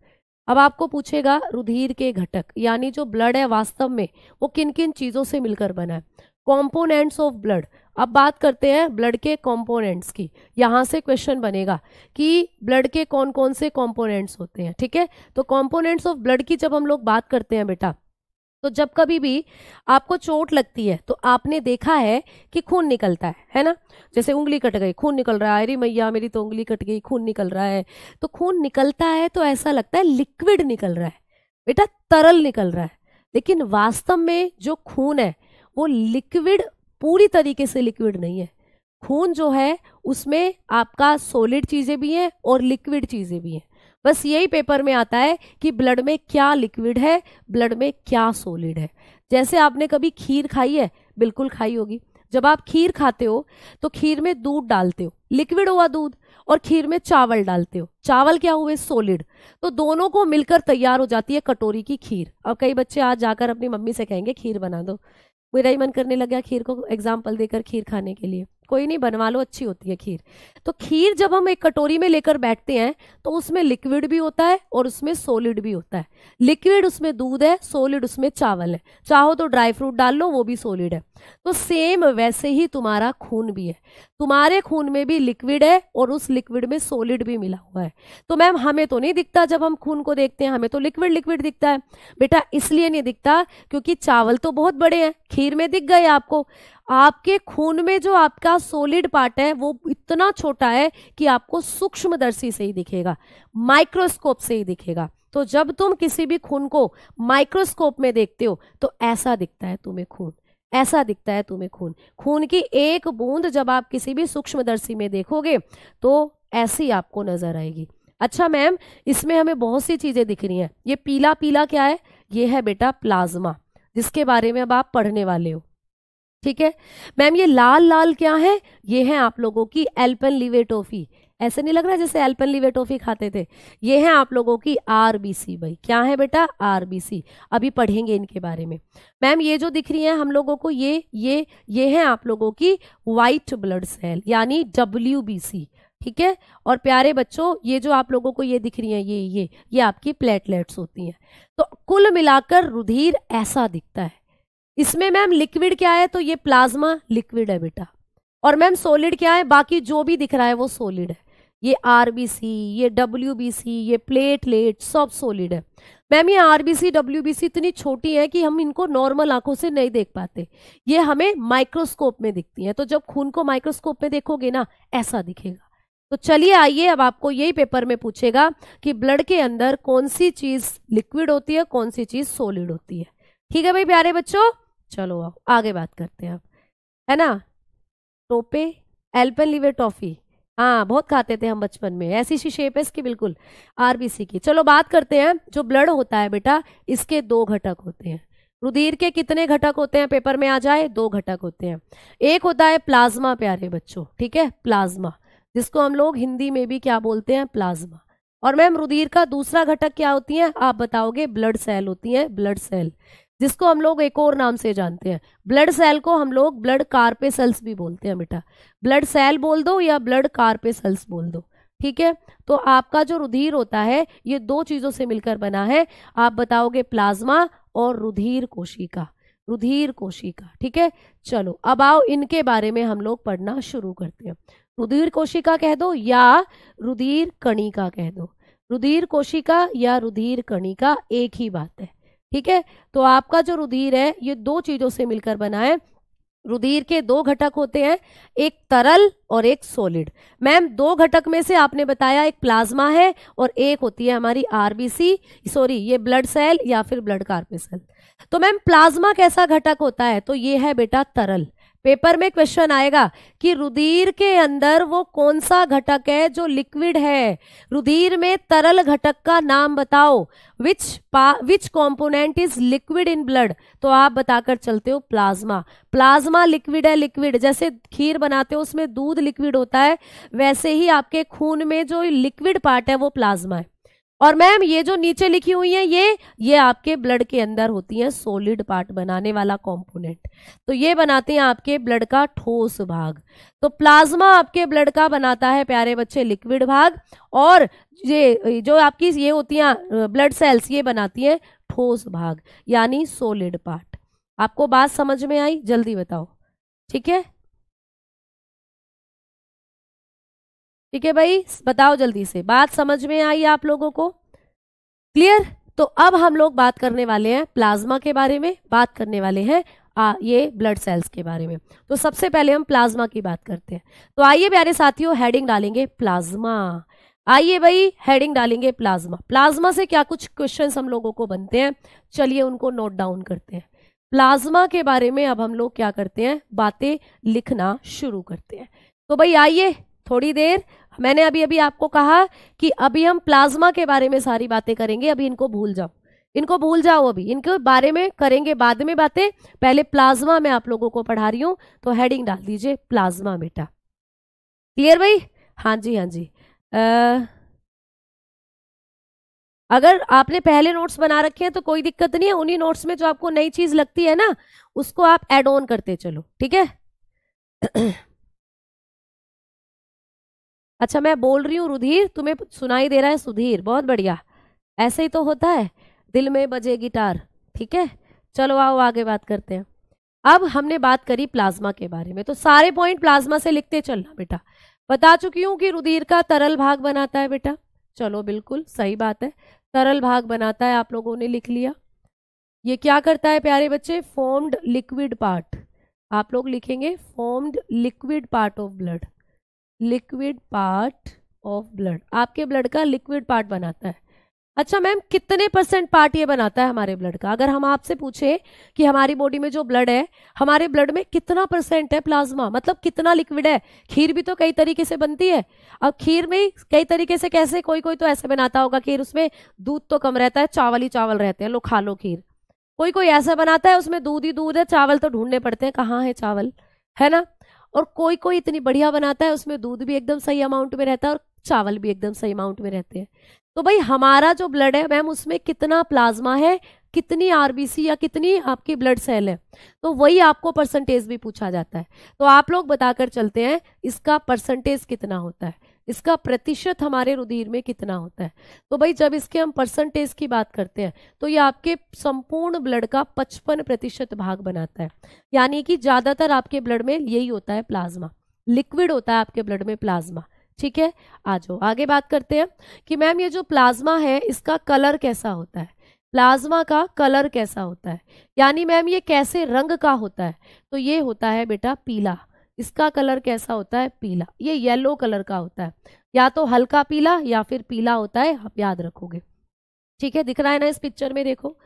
अब आपको पूछेगा रुधिर के घटक, यानी जो ब्लड है वास्तव में वो किन किन चीज़ों से मिलकर बना है, कॉम्पोनेंट्स ऑफ ब्लड। अब बात करते हैं ब्लड के कंपोनेंट्स की। यहाँ से क्वेश्चन बनेगा कि ब्लड के कौन कौन से कंपोनेंट्स होते हैं। ठीक है, तो कंपोनेंट्स ऑफ ब्लड की जब हम लोग बात करते हैं बेटा, तो जब कभी भी आपको चोट लगती है तो आपने देखा है कि खून निकलता है ना। जैसे उंगली कट गई, खून निकल रहा है, अरे मैया मेरी तो उंगली कट गई, खून निकल रहा है। तो खून निकलता है तो ऐसा लगता है लिक्विड निकल रहा है बेटा, तरल निकल रहा है, लेकिन वास्तव में जो खून है वो लिक्विड, पूरी तरीके से लिक्विड नहीं है। खून जो है उसमें आपका सॉलिड चीजें भी हैं और लिक्विड चीजें भी हैं। बस यही पेपर में आता है कि ब्लड में क्या लिक्विड है, ब्लड में क्या सॉलिड है। जैसे आपने कभी खीर खाई है, बिल्कुल खाई होगी, जब आप खीर खाते हो तो खीर में दूध डालते हो, लिक्विड हुआ दूध, और खीर में चावल डालते हो, चावल क्या हुए, सॉलिड। तो दोनों को मिलकर तैयार हो जाती है कटोरी की खीर। अब कई बच्चे आज जाकर अपनी मम्मी से कहेंगे खीर बना दो, मेरा ही मन करने लग गया खीर को एग्जाम्पल देकर खीर खाने के लिए। कोई नहीं, बनवा लो, अच्छी होती है खीर। तो खीर जब हम एक कटोरी में लेकर बैठते हैं तो उसमें लिक्विड भी होता है और उसमें सॉलिड भी होता है। लिक्विड उसमें दूध है, सॉलिड उसमें चावल है, चाहो तो ड्राई फ्रूट डाल लो, वो भी सॉलिड है। तो सेम वैसे ही तुम्हारा खून भी है, तुम्हारे खून में भी लिक्विड है और उस लिक्विड में सॉलिड भी मिला हुआ है। तो मैम हमें तो नहीं दिखता, जब हम खून को देखते हैं हमें तो लिक्विड लिक्विड दिखता है। बेटा इसलिए नहीं दिखता क्योंकि चावल तो बहुत बड़े हैं, खीर में दिख गए आपको। आपके खून में जो आपका सॉलिड पार्ट है वो इतना छोटा है कि आपको सूक्ष्मदर्शी से ही दिखेगा, माइक्रोस्कोप से ही दिखेगा। तो जब तुम किसी भी खून को माइक्रोस्कोप में देखते हो तो ऐसा दिखता है तुम्हें खून, ऐसा दिखता है तुम्हें खून। खून की एक बूंद जब आप किसी भी सूक्ष्मदर्शी में देखोगे तो ऐसी आपको नजर आएगी। अच्छा मैम, इसमें हमें बहुत सी चीजें दिख रही हैं। ये पीला पीला क्या है, ये है बेटा प्लाज्मा, जिसके बारे में अब आप पढ़ने वाले हो, ठीक है। मैम ये लाल लाल क्या है, ये है आप लोगों की एल्पेनलीबे टॉफी। ऐसे नहीं लग रहा जैसे एल्पेनलीबे टॉफी खाते थे। ये है आप लोगों की आरबीसी। भाई क्या है बेटा, आरबीसी। अभी पढ़ेंगे इनके बारे में। मैम ये जो दिख रही है हम लोगों को, ये है आप लोगों की व्हाइट ब्लड सेल यानी डब्ल्यूबीसी, ठीक है। और प्यारे बच्चों ये जो आप लोगों को ये दिख रही है, ये आपकी प्लेटलेट्स होती हैं। तो कुल मिलाकर रुधिर ऐसा दिखता है। इसमें मैम लिक्विड क्या है, तो ये प्लाज्मा लिक्विड है बेटा। और मैम सॉलिड क्या है, बाकी जो भी दिख रहा है वो सॉलिड है। ये आरबीसी, ये डब्ल्यूबीसी, ये प्लेटलेट सब सॉलिड है। मैम ये आरबीसी डब्ल्यूबीसी इतनी छोटी है कि हम इनको नॉर्मल आंखों से नहीं देख पाते, ये हमें माइक्रोस्कोप में दिखती है। तो जब खून को माइक्रोस्कोप में देखोगे ना ऐसा दिखेगा। तो चलिए आइए, अब आपको यही पेपर में पूछेगा कि ब्लड के अंदर कौन सी चीज लिक्विड होती है, कौन सी चीज सॉलिड होती है। ठीक है भाई प्यारे बच्चों, चलो आओ आगे बात करते हैं अब, है ना। टोपे, एल्पेनलीबे टॉफी, हाँ बहुत खाते थे हम बचपन में, ऐसी सी शेप है इसकी बिल्कुल, आरबीसी की। चलो बात करते हैं, जो ब्लड होता है बेटा इसके दो घटक होते हैं। रुधिर के कितने घटक होते हैं, पेपर में आ जाए, दो घटक होते हैं। एक होता है प्लाज्मा प्यारे बच्चों, ठीक है, प्लाज्मा, जिसको हम लोग हिंदी में भी क्या बोलते हैं, प्लाज्मा। और मैम रुधिर का दूसरा घटक क्या होती है, आप बताओगे, ब्लड सेल होती है, ब्लड सेल, जिसको हम लोग एक और नाम से जानते हैं। ब्लड सेल को हम लोग ब्लड कार्पेसल्स भी बोलते हैं बेटा, ब्लड सेल बोल दो या ब्लड कार्पेसल्स बोल दो, ठीक है। तो आपका जो रुधिर होता है ये दो चीजों से मिलकर बना है, आप बताओगे प्लाज्मा और रुधिर कोशिका, रुधिर कोशिका, ठीक है। चलो अब आओ इनके बारे में हम लोग पढ़ना शुरू करते हैं। रुधिर कोशिका कह दो या रुधिर कणिका कह दो, रुधिर कोशिका या रुधिर कणिका एक ही बात है, ठीक है। तो आपका जो रुधिर है ये दो चीजों से मिलकर बना है। रुधिर के दो घटक होते हैं, एक तरल और एक सॉलिड। मैम दो घटक में से आपने बताया एक प्लाज्मा है और एक होती है हमारी आरबीसी, सॉरी ये ब्लड सेल या फिर ब्लड कार्पेसल। तो मैम प्लाज्मा कैसा घटक होता है, तो ये है बेटा तरल। पेपर में क्वेश्चन आएगा कि रुधिर के अंदर वो कौन सा घटक है जो लिक्विड है, रुधिर में तरल घटक का नाम बताओ, विच component is liquid in blood. तो आप बताकर चलते हो प्लाज्मा, प्लाज्मा लिक्विड है, लिक्विड जैसे खीर बनाते हो उसमें दूध लिक्विड होता है, वैसे ही आपके खून में जो लिक्विड पार्ट है वो प्लाज्मा है। और मैम ये जो नीचे लिखी हुई है ये आपके ब्लड के अंदर होती है सॉलिड पार्ट बनाने वाला कंपोनेंट, तो ये बनाते हैं आपके ब्लड का ठोस भाग। तो प्लाज्मा आपके ब्लड का बनाता है प्यारे बच्चे लिक्विड भाग, और ये जो आपकी ये होती हैं ब्लड सेल्स ये बनाती हैं ठोस भाग यानी सॉलिड पार्ट। आपको बात समझ में आई, जल्दी बताओ, ठीक है, ठीक है भाई बताओ जल्दी से, बात समझ में आई आप लोगों को, क्लियर। तो अब हम लोग बात करने वाले हैं प्लाज्मा के बारे में, बात करने वाले हैं ये ब्लड सेल्स के बारे में। तो सबसे पहले हम प्लाज्मा की बात करते हैं। तो आइए प्यारे साथियों हेडिंग डालेंगे प्लाज्मा, आइए भाई हेडिंग डालेंगे प्लाज्मा। प्लाज्मा से क्या कुछ क्वेश्चंस हम लोगों को बनते हैं, चलिए उनको नोट डाउन करते हैं। प्लाज्मा के बारे में अब हम लोग क्या करते हैं, बातें लिखना शुरू करते हैं। तो भाई आइए, थोड़ी देर मैंने अभी आपको कहा कि अभी हम प्लाज्मा के बारे में सारी बातें करेंगे, अभी इनको भूल जाओ, इनको भूल जाओ, अभी इनके बारे में करेंगे बाद में बातें, पहले प्लाज्मा में आप लोगों को पढ़ा रही हूँ, तो हेडिंग डाल दीजिए प्लाज्मा बेटा। क्लियर भाई? हाँ जी हाँ जी। अगर आपने पहले नोट्स बना रखे हैं तो कोई दिक्कत नहीं है, उन्हीं नोट्स में जो आपको नई चीज लगती है ना उसको आप ऐड ऑन करते चलो, ठीक है। अच्छा मैं बोल रही हूँ रुधिर, तुम्हें सुनाई दे रहा है सुधीर, बहुत बढ़िया, ऐसे ही तो होता है, दिल में बजे गिटार, ठीक है। चलो आओ आगे बात करते हैं। अब हमने बात करी प्लाज्मा के बारे में, तो सारे पॉइंट प्लाज्मा से लिखते चलना बेटा। बता चुकी हूं कि रुधिर का तरल भाग बनाता है बेटा, चलो बिल्कुल सही बात है, तरल भाग बनाता है, आप लोगों ने लिख लिया। ये क्या करता है प्यारे बच्चे? फॉर्म्ड लिक्विड पार्ट, आप लोग लिखेंगे formed liquid part of blood, liquid part of blood, आपके ब्लड का लिक्विड पार्ट बनाता है। अच्छा मैम कितने % पार्ट ये बनाता है हमारे ब्लड का? अगर हम आपसे पूछे कि हमारी बॉडी में जो ब्लड है, हमारे ब्लड में कितना % है प्लाज्मा, मतलब कितना लिक्विड है? खीर भी तो कई तरीके से बनती है, अब खीर में कई तरीके से कैसे, कोई कोई तो ऐसे बनाता होगा खीर उसमें दूध तो कम रहता है, चावल ही चावल रहते हैं, लो खा लो खीर। कोई कोई ऐसा बनाता है उसमें दूध ही दूध है, चावल तो ढूंढने पड़ते हैं कहाँ है चावल, है ना। और कोई कोई इतनी बढ़िया बनाता है उसमें दूध भी एकदम सही अमाउंट में रहता है और चावल भी एकदम सही अमाउंट में रहते हैं। तो भाई हमारा जो ब्लड है मैम उसमें कितना प्लाज्मा है, कितनी आरबीसी या कितनी आपकी ब्लड सेल है, तो वही आपको परसेंटेज भी पूछा जाता है। तो आप लोग बताकर चलते हैं इसका परसेंटेज कितना होता है, इसका प्रतिशत हमारे रुधिर में कितना होता है। तो भाई जब इसके हम परसेंटेज की बात करते हैं तो ये आपके संपूर्ण ब्लड का 55% भाग बनाता है, यानी कि ज्यादातर आपके ब्लड में यही होता है प्लाज्मा, लिक्विड होता है आपके ब्लड में प्लाज्मा, ठीक है। आ जाओ आगे बात करते हैं कि मैम ये जो प्लाज्मा है इसका कलर कैसा होता है, प्लाज्मा का कलर कैसा होता है, यानी मैम ये कैसे रंग का होता है? तो ये होता है बेटा पीला, इसका कलर कैसा होता है? पीला, ये येलो कलर का होता है, या तो हल्का पीला या फिर पीला होता है, आप याद रखोगे, ठीक है। दिख रहा है ना इस पिक्चर में, देखो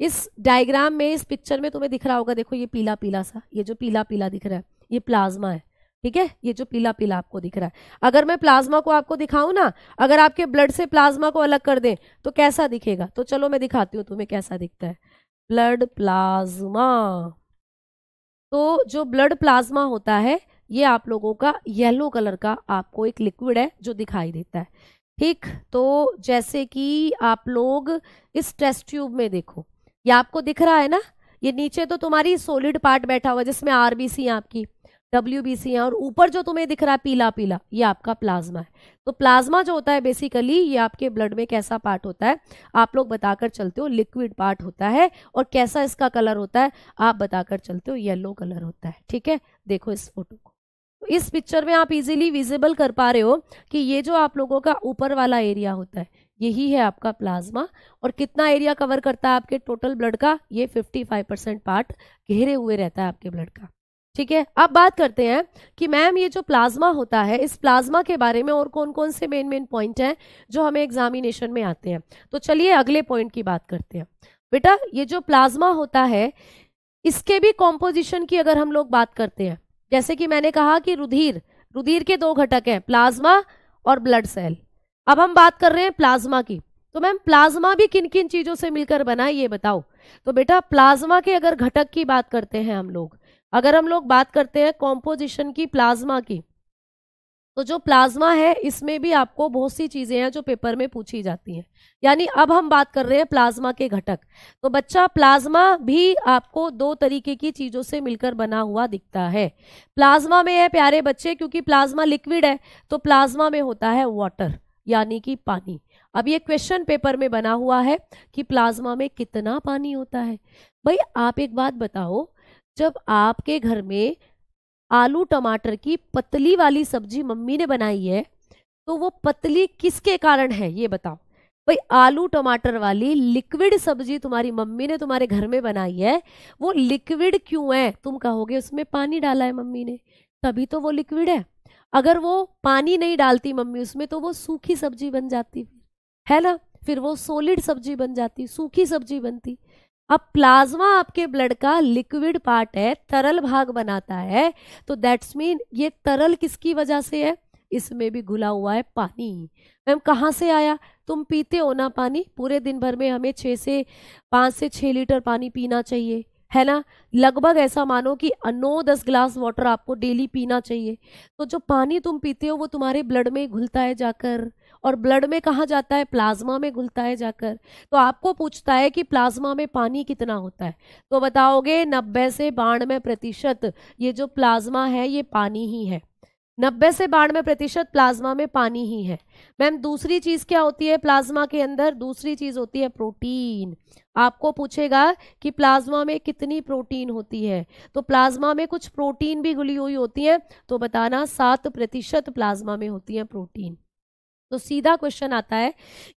इस डायग्राम में, इस पिक्चर में तुम्हें दिख रहा होगा, देखो ये पीला पीला सा, ये जो पीला पीला दिख रहा है ये प्लाज्मा है, ठीक है। ये जो पीला पीला आपको दिख रहा है, अगर मैं प्लाज्मा को आपको दिखाऊं ना, अगर आपके ब्लड से प्लाज्मा को अलग कर दें तो कैसा दिखेगा? तो चलो मैं दिखाती हूँ तुम्हें कैसा दिखता है ब्लड प्लाज्मा। तो जो ब्लड प्लाज्मा होता है ये आप लोगों का येलो कलर का आपको एक लिक्विड है जो दिखाई देता है, ठीक। तो जैसे कि आप लोग इस टेस्ट ट्यूब में देखो, ये आपको दिख रहा है ना, ये नीचे तो तुम्हारी सॉलिड पार्ट बैठा हुआ है जिसमें आरबीसी आपकी डब्ल्यूबीसी है, और ऊपर जो तुम्हें दिख रहा है पीला पीला ये आपका प्लाज्मा है। तो प्लाज्मा जो होता है बेसिकली ये आपके ब्लड में कैसा पार्ट होता है, आप लोग बताकर चलते हो लिक्विड पार्ट होता है, और कैसा इसका कलर होता है आप बताकर चलते हो येलो कलर होता है, ठीक है। देखो इस फोटो को, तो इस पिक्चर में आप इजीली विजिबल कर पा रहे हो कि ये जो आप लोगों का ऊपर वाला एरिया होता है यही है आपका प्लाज्मा, और कितना एरिया कवर करता है आपके टोटल ब्लड का? ये 55% पार्ट घेरे हुए रहता है आपके ब्लड का, ठीक है। अब बात करते हैं कि मैम ये जो प्लाज्मा होता है इस प्लाज्मा के बारे में और कौन कौन से मेन पॉइंट हैं जो हमें एग्जामिनेशन में आते हैं। तो चलिए अगले पॉइंट की बात करते हैं। बेटा ये जो प्लाज्मा होता है इसके भी कॉम्पोजिशन की अगर हम लोग बात करते हैं, जैसे कि मैंने कहा कि रुधिर के 2 घटक हैं, प्लाज्मा और ब्लड सेल। अब हम बात कर रहे हैं प्लाज्मा की, तो मैम प्लाज्मा भी किन किन चीजों से मिलकर बना है ये बताओ। तो बेटा प्लाज्मा के अगर घटक की बात करते हैं हम लोग, अगर हम लोग बात करते हैं कॉम्पोजिशन की प्लाज्मा की, तो जो प्लाज्मा है इसमें भी आपको बहुत सी चीजें हैं जो पेपर में पूछी जाती हैं, यानी अब हम बात कर रहे हैं प्लाज्मा के घटक। तो बच्चा प्लाज्मा भी आपको 2 तरीके की चीजों से मिलकर बना हुआ दिखता है। प्लाज्मा में है प्यारे बच्चे, क्योंकि प्लाज्मा लिक्विड है तो प्लाज्मा में होता है वाटर यानी कि पानी। अब ये क्वेश्चन पेपर में बना हुआ है कि प्लाज्मा में कितना पानी होता है। भाई आप एक बात बताओ, जब आपके घर में आलू टमाटर की पतली वाली सब्जी मम्मी ने बनाई है तो वो पतली किसके कारण है ये बताओ। भाई आलू टमाटर वाली लिक्विड सब्जी तुम्हारी मम्मी ने तुम्हारे घर में बनाई है, वो लिक्विड क्यों है? तुम कहोगे उसमें पानी डाला है मम्मी ने, तभी तो वो लिक्विड है। अगर वो पानी नहीं डालती मम्मी उसमें तो वो सूखी सब्जी बन जाती, है ना, फिर वो सॉलिड सब्जी बन जाती, सूखी सब्जी बनती। अब प्लाज्मा आपके ब्लड का लिक्विड पार्ट है, तरल भाग बनाता है, तो दैट्स मीन ये तरल किसकी वजह से है? इसमें भी घुला हुआ है पानी। मैम कहाँ से आया? तुम पीते हो ना पानी, पूरे दिन भर में हमें 5 से 6 लीटर पानी पीना चाहिए, है ना। लगभग ऐसा मानो कि 9-10 ग्लास वाटर आपको डेली पीना चाहिए। तो जो पानी तुम पीते हो वो तुम्हारे ब्लड में घुलता है जाकर, और ब्लड में कहाँ जाता है? प्लाज्मा में घुलता है जाकर। तो आपको पूछता है कि प्लाज्मा में पानी कितना होता है, तो बताओगे 90 से 92% ये जो प्लाज्मा है ये पानी ही है। 90 से 92% प्लाज्मा में पानी ही है। मैम दूसरी चीज क्या होती है प्लाज्मा के अंदर? दूसरी चीज होती है प्रोटीन। आपको पूछेगा कि प्लाज्मा में कितनी प्रोटीन होती है, तो प्लाज्मा में कुछ प्रोटीन भी घुली हुई होती है, तो बताना 7% प्लाज्मा में होती है प्रोटीन। तो सीधा क्वेश्चन आता है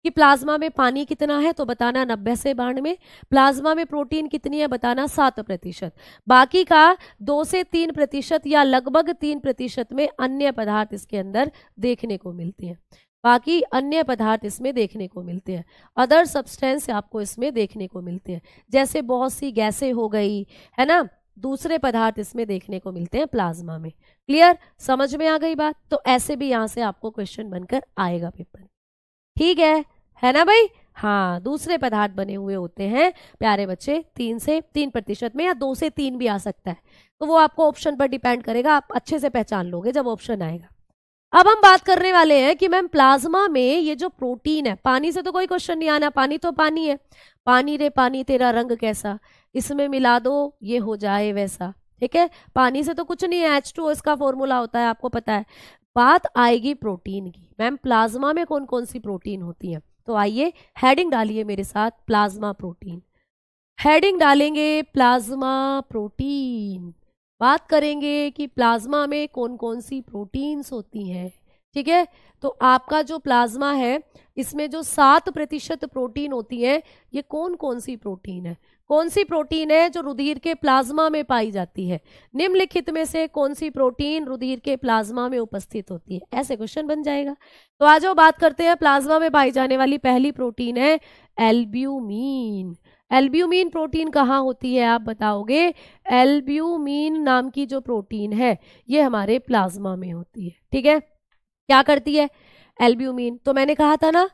कि प्लाज्मा में पानी कितना है, तो बताना 90 से 92। प्लाज्मा में प्रोटीन कितनी है, बताना 7%। बाकी का 2 से 3% या लगभग 3% में अन्य पदार्थ इसके अंदर देखने को मिलते हैं। बाकी अन्य पदार्थ इसमें देखने को मिलते हैं, अदर सब्सटेंस आपको इसमें देखने को मिलते हैं, जैसे बहुत सी गैसें हो गई, है ना, दूसरे पदार्थ इसमें देखने को मिलते हैं प्लाज्मा में। क्लियर? समझ में आ गई बात? तो ऐसे भी यहाँ से आपको क्वेश्चन बनकर आएगा पेपर, ठीक है ना भाई। हाँ, दूसरे पदार्थ बने हुए होते हैं प्यारे बच्चे 3% में, या 2 से 3 भी आ सकता है, तो वो आपको ऑप्शन पर डिपेंड करेगा, आप अच्छे से पहचान लोगे जब ऑप्शन आएगा। अब हम बात करने वाले हैं कि मैम प्लाज्मा में ये जो प्रोटीन है, पानी से तो कोई क्वेश्चन नहीं आना, पानी तो पानी है, पानी रे पानी तेरा रंग कैसा, इसमें मिला दो ये हो जाए वैसा, ठीक है। पानी से तो कुछ नहीं है, H2O इसका फॉर्मूला होता है, आपको पता है। बात आएगी प्रोटीन की, मैम प्लाज्मा में कौन कौन सी प्रोटीन होती है, तो आइए हेडिंग डालिए मेरे साथ, प्लाज्मा प्रोटीन। हेडिंग डालेंगे प्लाज्मा प्रोटीन, बात करेंगे कि प्लाज्मा में कौन कौन सी प्रोटीन्स होती हैं, ठीक है। तो आपका जो प्लाज्मा है इसमें जो 7% प्रोटीन होती है, ये कौन कौन सी प्रोटीन है? कौन सी प्रोटीन है जो रुधिर के प्लाज्मा में पाई जाती है? निम्नलिखित में से कौन सी प्रोटीन रुधिर के प्लाज्मा में उपस्थित होती है? ऐसे क्वेश्चन बन जाएगा। तो आज जो बात करते हैं, प्लाज्मा में पाई जाने वाली पहली प्रोटीन है एल्ब्यूमिन। एल्ब्यूमिन प्रोटीन कहाँ होती है आप बताओगे? एल्ब्यूमिन नाम की जो प्रोटीन है ये हमारे प्लाज्मा में होती है, ठीक है। क्या करती है एल्ब्यूमिन? तो मैंने कहा था ना,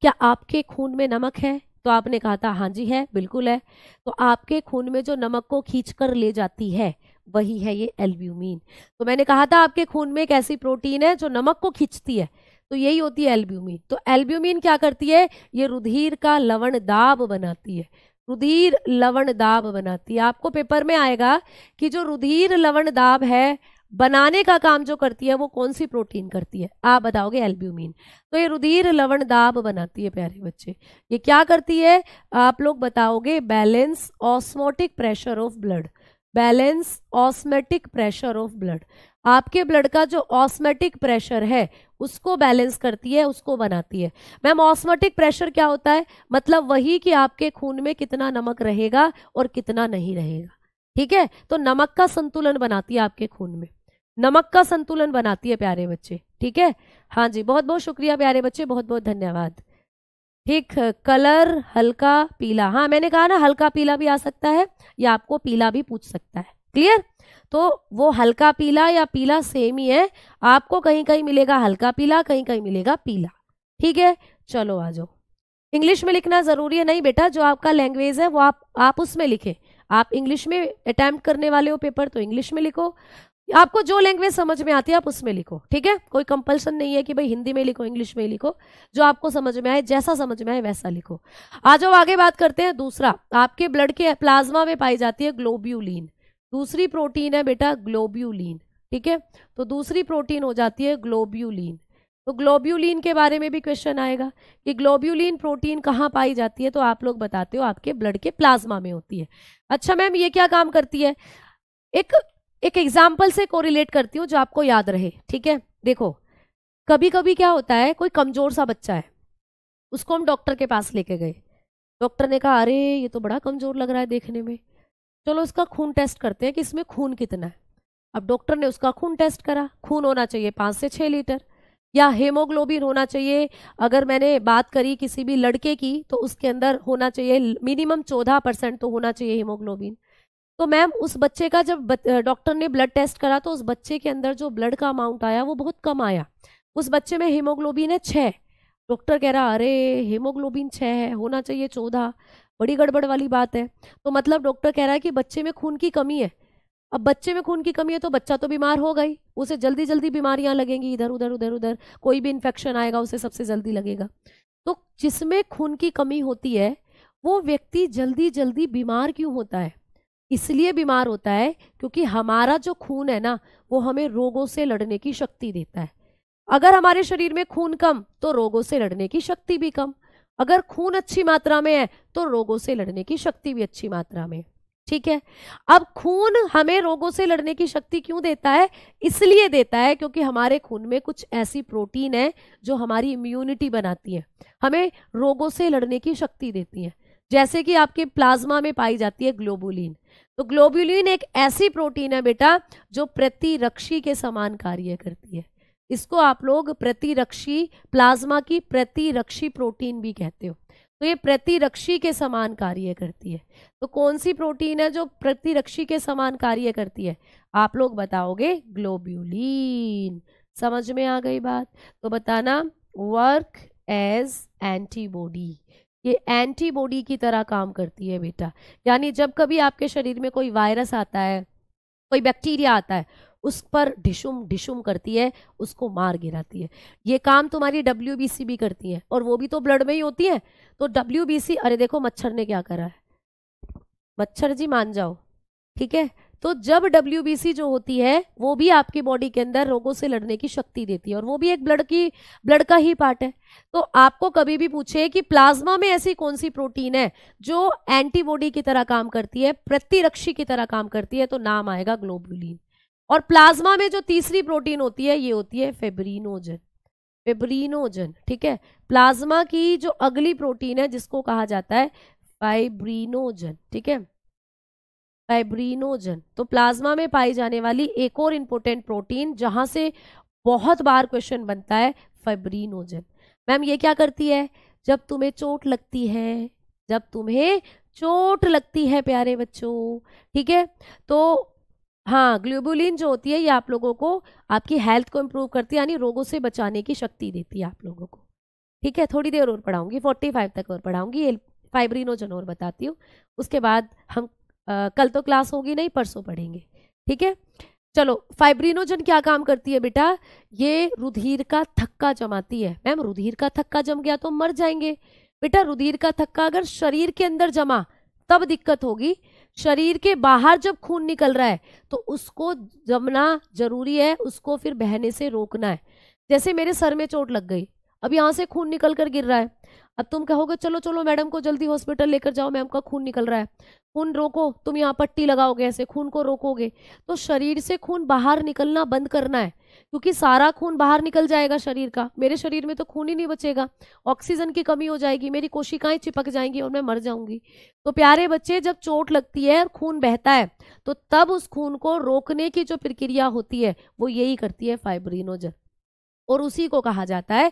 क्या आपके खून में नमक है? तो आपने कहा था हाँ जी है, बिल्कुल है। तो आपके खून में जो नमक को खींचकर ले जाती है वही है ये एल्ब्यूमिन। तो मैंने कहा था आपके खून में एक ऐसी प्रोटीन है जो नमक को खींचती है, तो यही होती है एल्ब्यूमिन। तो एल्ब्यूमिन क्या करती है? ये रुधिर का लवण दाब बनाती है, रुधिर लवण दाब बनाती है। आपको पेपर में आएगा कि जो रुधिर लवण दाब है बनाने का काम जो करती है वो कौन सी प्रोटीन करती है? आप बताओगे एल्ब्यूमिन। तो ये रुधिर लवण दाब बनाती है प्यारे बच्चे। ये क्या करती है आप लोग बताओगे? Balance osmotic pressure of blood, balance osmotic pressure of blood. आपके ब्लड का जो ऑस्मेटिक प्रेशर है उसको बैलेंस करती है, उसको बनाती है। मैम ऑस्मेटिक प्रेशर क्या होता है? मतलब वही कि आपके खून में कितना नमक रहेगा और कितना नहीं रहेगा, ठीक है। तो नमक का संतुलन बनाती है आपके खून में, नमक का संतुलन बनाती है प्यारे बच्चे, ठीक है। हाँ जी, बहुत बहुत शुक्रिया प्यारे बच्चे, बहुत बहुत धन्यवाद। ठीक, कलर हल्का पीला, हाँ मैंने कहा ना हल्का पीला भी आ सकता है या आपको पीला भी पूछ सकता है, क्लियर। तो वो हल्का पीला या पीला सेम ही है, आपको कहीं कहीं मिलेगा हल्का पीला, कहीं कहीं मिलेगा पीला, ठीक है। चलो आ जाओ। इंग्लिश में लिखना जरूरी है नहीं बेटा, जो आपका लैंग्वेज है वो आप उसमें लिखे। आप इंग्लिश में अटेम्प्ट करने वाले हो पेपर तो इंग्लिश में लिखो, आपको जो लैंग्वेज समझ में आती है आप उसमें लिखो, ठीक है। कोई कंपल्सन नहीं है कि भाई हिंदी में लिखो इंग्लिश में लिखो, जो आपको समझ में आए, जैसा समझ में आए वैसा लिखो। आ जाओ आगे बात करते हैं। दूसरा, आपके ब्लड के प्लाज्मा में पाई जाती है ग्लोब्यूलिन। दूसरी प्रोटीन है बेटा ग्लोब्यूलिन, ठीक है। तो दूसरी प्रोटीन हो जाती है ग्लोब्यूलिन। तो ग्लोब्यूलिन के बारे में भी क्वेश्चन आएगा कि ग्लोब्यूलिन प्रोटीन कहाँ पाई जाती है, तो आप लोग बताते हो आपके ब्लड के प्लाज्मा में होती है। अच्छा मैम ये क्या काम करती है? एक एग्जाम्पल से कोरिलेट करती हूँ जो आपको याद रहे, ठीक है। देखो कभी कभी क्या होता है, कोई कमजोर सा बच्चा है, उसको हम डॉक्टर के पास लेके गए, डॉक्टर ने कहा अरे ये तो बड़ा कमजोर लग रहा है देखने में, चलो इसका खून टेस्ट करते हैं कि इसमें खून कितना है। अब डॉक्टर ने उसका खून टेस्ट करा, खून होना चाहिए 5 से 6 लीटर, या हेमोग्लोबिन होना चाहिए, अगर मैंने बात करी किसी भी लड़के की तो उसके अंदर होना चाहिए मिनिमम 14% तो होना चाहिए हेमोग्लोबिन। तो मैम उस बच्चे का जब डॉक्टर ने ब्लड टेस्ट करा तो उस बच्चे के अंदर जो ब्लड का अमाउंट आया वो बहुत कम आया, उस बच्चे में हीमोग्लोबिन है 6, डॉक्टर कह रहा अरे हीमोग्लोबिन 6 है, होना चाहिए 14, बड़ी गड़बड़ वाली बात है। तो मतलब डॉक्टर कह रहा है कि बच्चे में खून की कमी है। अब बच्चे में खून की कमी है तो बच्चा तो बीमार होगा ही, उसे जल्दी जल्दी बीमारियां लगेंगी, इधर उधर उधर उधर कोई भी इन्फेक्शन आएगा उसे सबसे जल्दी लगेगा। तो जिसमें खून की कमी होती है वो व्यक्ति जल्दी जल्दी बीमार क्यों होता है? इसलिए बीमार होता है क्योंकि हमारा जो खून है ना वो हमें रोगों से लड़ने की शक्ति देता है। अगर हमारे शरीर में खून कम तो रोगों से लड़ने की शक्ति भी कम, अगर खून अच्छी मात्रा में है तो रोगों से लड़ने की शक्ति भी अच्छी मात्रा में। ठीक है, अब खून हमें रोगों से लड़ने की शक्ति क्यों देता है? इसलिए देता है क्योंकि हमारे खून में कुछ ऐसी प्रोटीन है जो हमारी इम्यूनिटी बनाती है, हमें रोगों से लड़ने की शक्ति देती है। जैसे कि आपके प्लाज्मा में पाई जाती है ग्लोबुलिन। तो ग्लोबुलिन एक ऐसी प्रोटीन है बेटा जो प्रतिरक्षी के समान कार्य करती है। इसको आप लोग प्रतिरक्षी, प्लाज्मा की प्रतिरक्षी प्रोटीन भी कहते हो। तो ये प्रतिरक्षी के समान कार्य करती है। तो कौन सी प्रोटीन है जो प्रतिरक्षी के समान कार्य करती है? आप लोग बताओगे ग्लोब्यूलिन। समझ में आ गई बात? तो बताना वर्क एज एंटीबॉडी, ये एंटीबॉडी की तरह काम करती है बेटा। यानी जब कभी आपके शरीर में कोई वायरस आता है, कोई बैक्टीरिया आता है, उस पर ढिशुम ढिशुम करती है, उसको मार गिराती है। ये काम तुम्हारी WBC भी करती है और वो भी तो ब्लड में ही होती है। तो WBC, अरे देखो मच्छर ने क्या करा है, मच्छर जी मान जाओ। ठीक है, तो जब WBC जो होती है वो भी आपकी बॉडी के अंदर रोगों से लड़ने की शक्ति देती है और वो भी एक ब्लड का ही पार्ट है। तो आपको कभी भी पूछे कि प्लाज्मा में ऐसी कौन सी प्रोटीन है जो एंटीबॉडी की तरह काम करती है, प्रतिरक्षी की तरह काम करती है, तो नाम आएगा ग्लोबुलिन। और प्लाज्मा में जो तीसरी प्रोटीन होती है ये होती है फेब्रिनोजन। फेब्रिनोजन, ठीक है। प्लाज्मा की जो अगली प्रोटीन है जिसको कहा जाता है फाइब्रिनोजन, ठीक है, फाइब्रिनोजन। तो प्लाज्मा में पाई जाने वाली एक और इंपॉर्टेंट प्रोटीन जहां से बहुत बार क्वेश्चन बनता है, फाइब्रिनोजन। मैम ये क्या करती है? जब तुम्हें चोट लगती है, जब तुम्हें चोट लगती है प्यारे बच्चों, ठीक है, तो हाँ ग्लोबुलिन जो होती है ये आप लोगों को आपकी हेल्थ को इम्प्रूव करती है, यानी रोगों से बचाने की शक्ति देती है आप लोगों को। ठीक है, थोड़ी देर और पढ़ाऊंगी, 45 तक और पढ़ाऊंगी, ये फाइब्रिनोजन और बताती हूँ। उसके बाद हम कल तो क्लास होगी नहीं, परसों पढ़ेंगे। ठीक है, चलो फाइब्रिनोजन क्या काम करती है बेटा? ये रुधिर का थक्का जमाती है। मैम रुधिर का थक्का जम गया तो मर जाएंगे। बेटा रुधिर का थक्का अगर शरीर के अंदर जमा तब दिक्कत होगी, शरीर के बाहर जब खून निकल रहा है तो उसको जमना जरूरी है, उसको फिर बहने से रोकना है। जैसे मेरे सर में चोट लग गई, अब यहाँ से खून निकल कर गिर रहा है, अब तुम कहोगे चलो चलो मैडम को जल्दी हॉस्पिटल लेकर जाओ, मैम का खून निकल रहा है, खून रोको, तुम यहाँ पट्टी लगाओगे, ऐसे खून को रोकोगे, तो शरीर से खून बाहर निकलना बंद करना है, क्योंकि सारा खून बाहर निकल जाएगा शरीर का, मेरे शरीर में तो खून ही नहीं बचेगा, ऑक्सीजन की कमी हो जाएगी, मेरी कोशिकाएं चिपक जाएंगी और मैं मर जाऊंगी। तो प्यारे बच्चे जब चोट लगती है और खून बहता है तो तब उस खून को रोकने की जो प्रक्रिया होती है वो यही करती है फाइब्रिनोजन, और उसी को कहा जाता है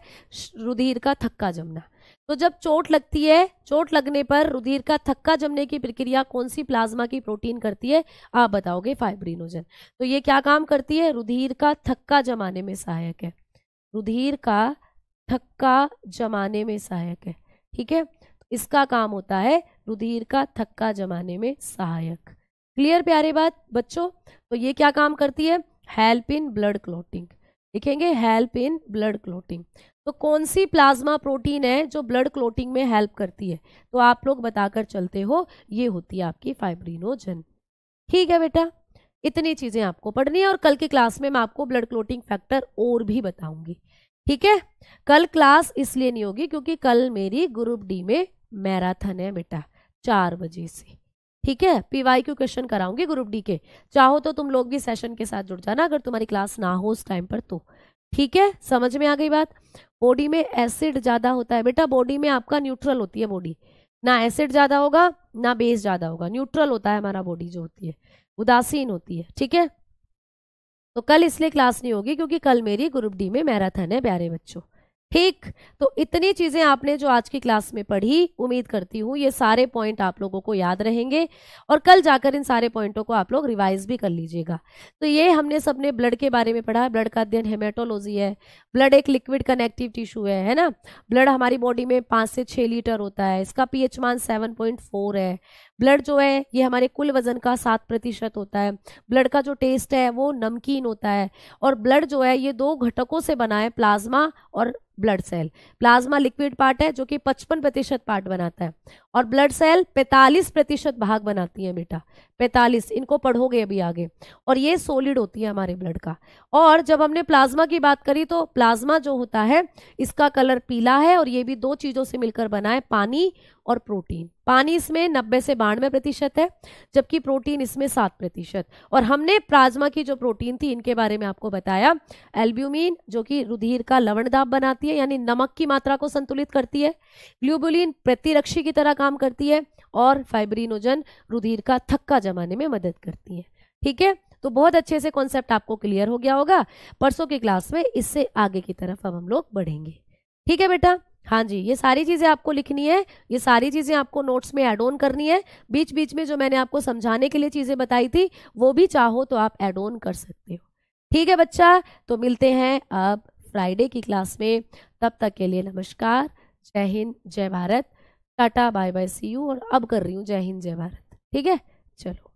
रुधिर का थक्का जमना। तो जब चोट लगती है, चोट लगने पर रुधिर का थक्का जमने की प्रक्रिया कौन सी प्लाज्मा की प्रोटीन करती है? आप बताओगे फाइब्रिनोजन। तो ये क्या काम करती है? रुधिर का थक्का जमाने में सहायक है, रुधिर का थक्का जमाने में सहायक है। ठीक है, इसका काम होता है रुधिर का थक्का जमाने में सहायक। क्लियर प्यारे बात बच्चों? तो ये क्या काम करती है? हेल्प इन ब्लड क्लॉटिंग, लिखेंगे हेल्प इन ब्लड क्लॉटिंग। तो कौन सी प्लाज्मा प्रोटीन है जो ब्लड क्लॉटिंग में हेल्प करती है? तो आप लोग बताकर चलते हो, ये होती है आपकी फाइब्रिनोजन। ठीक है बेटा, इतनी चीजें आपको पढ़नी है और कल की क्लास में मैं आपको ब्लड क्लॉटिंग फैक्टर और भी बताऊंगी। ठीक है, कल क्लास इसलिए नहीं होगी क्योंकि कल मेरी ग्रुप डी में मैराथन है बेटा 4 बजे से। ठीक है, PYQ क्वेश्चन कराऊंगी ग्रुप डी के, चाहो तो तुम लोग भी सेशन के साथ जुड़ जाना अगर तुम्हारी क्लास ना हो उस टाइम पर तो। ठीक है, समझ में आ गई बात? बॉडी में एसिड ज्यादा होता है बेटा, बॉडी में आपका न्यूट्रल होती है बॉडी, ना एसिड ज्यादा होगा ना बेस ज्यादा होगा, न्यूट्रल होता है हमारा बॉडी जो होती है, उदासीन होती है। ठीक है, तो कल इसलिए क्लास नहीं होगी क्योंकि कल मेरी ग्रुप डी में मैराथन है प्यारे बच्चों। ठीक। तो इतनी चीजें आपने जो आज की क्लास में पढ़ी, उम्मीद करती हूँ ये सारे पॉइंट आप लोगों को याद रहेंगे और कल जाकर इन सारे पॉइंटों को आप लोग रिवाइज भी कर लीजिएगा। तो ये हमने सबने ब्लड के बारे में पढ़ा। ब्लड का अध्ययन हेमेटोलॉजी है। ब्लड एक लिक्विड कनेक्टिव टिश्यू है ना। ब्लड हमारी बॉडी में 5 से 6 लीटर होता है। इसका पीएच मान 7.4 है। ब्लड जो है ये हमारे कुल वजन का 7% होता है। ब्लड का जो टेस्ट है वो नमकीन होता है। और ब्लड जो है ये 2 घटकों से बना है, प्लाज्मा और blood cell. Plasma liquid part है जो कि 55% पार्ट बनाता है और ब्लड सेल 45% भाग बनाती है बेटा। 45, इनको पढ़ोगे अभी आगे। और ये सॉलिड होती है हमारे ब्लड का। और जब हमने प्लाज्मा की बात करी तो प्लाज्मा जो होता है इसका कलर पीला है और ये भी 2 चीजों से मिलकर बना है, पानी और प्रोटीन। पानी इसमें 90 से 92% है, जबकि प्रोटीन इसमें 7%। और हमने प्लाज्मा की जो प्रोटीन थी इनके बारे में आपको बताया। एल्ब्यूमिन जो कि रुधिर का लवण दाब बनाती है, यानी नमक की मात्रा को संतुलित करती है। ग्लोबुलिन प्रतिरक्षी की तरह काम करती है और फाइब्रिनोजन रुधिर का थक्का जमाने में मदद करती है। ठीक है, तो बहुत अच्छे से कॉन्सेप्ट आपको क्लियर हो गया होगा। परसों की क्लास में इससे आगे की तरफ अब हम लोग बढ़ेंगे। ठीक है बेटा, हाँ जी, ये सारी चीजें आपको लिखनी है, ये सारी चीजें आपको नोट्स में ऐड ऑन करनी है। बीच बीच में जो मैंने आपको समझाने के लिए चीजें बताई थी वो भी चाहो तो आप ऐड ऑन कर सकते हो। ठीक है बच्चा, तो मिलते हैं अब फ्राइडे की क्लास में। तब तक के लिए नमस्कार, जय हिंद, जय Bharat, tata, bye bye, see you. और अब कर रही हूँ जय हिंद जय भारत। ठीक है, चलो।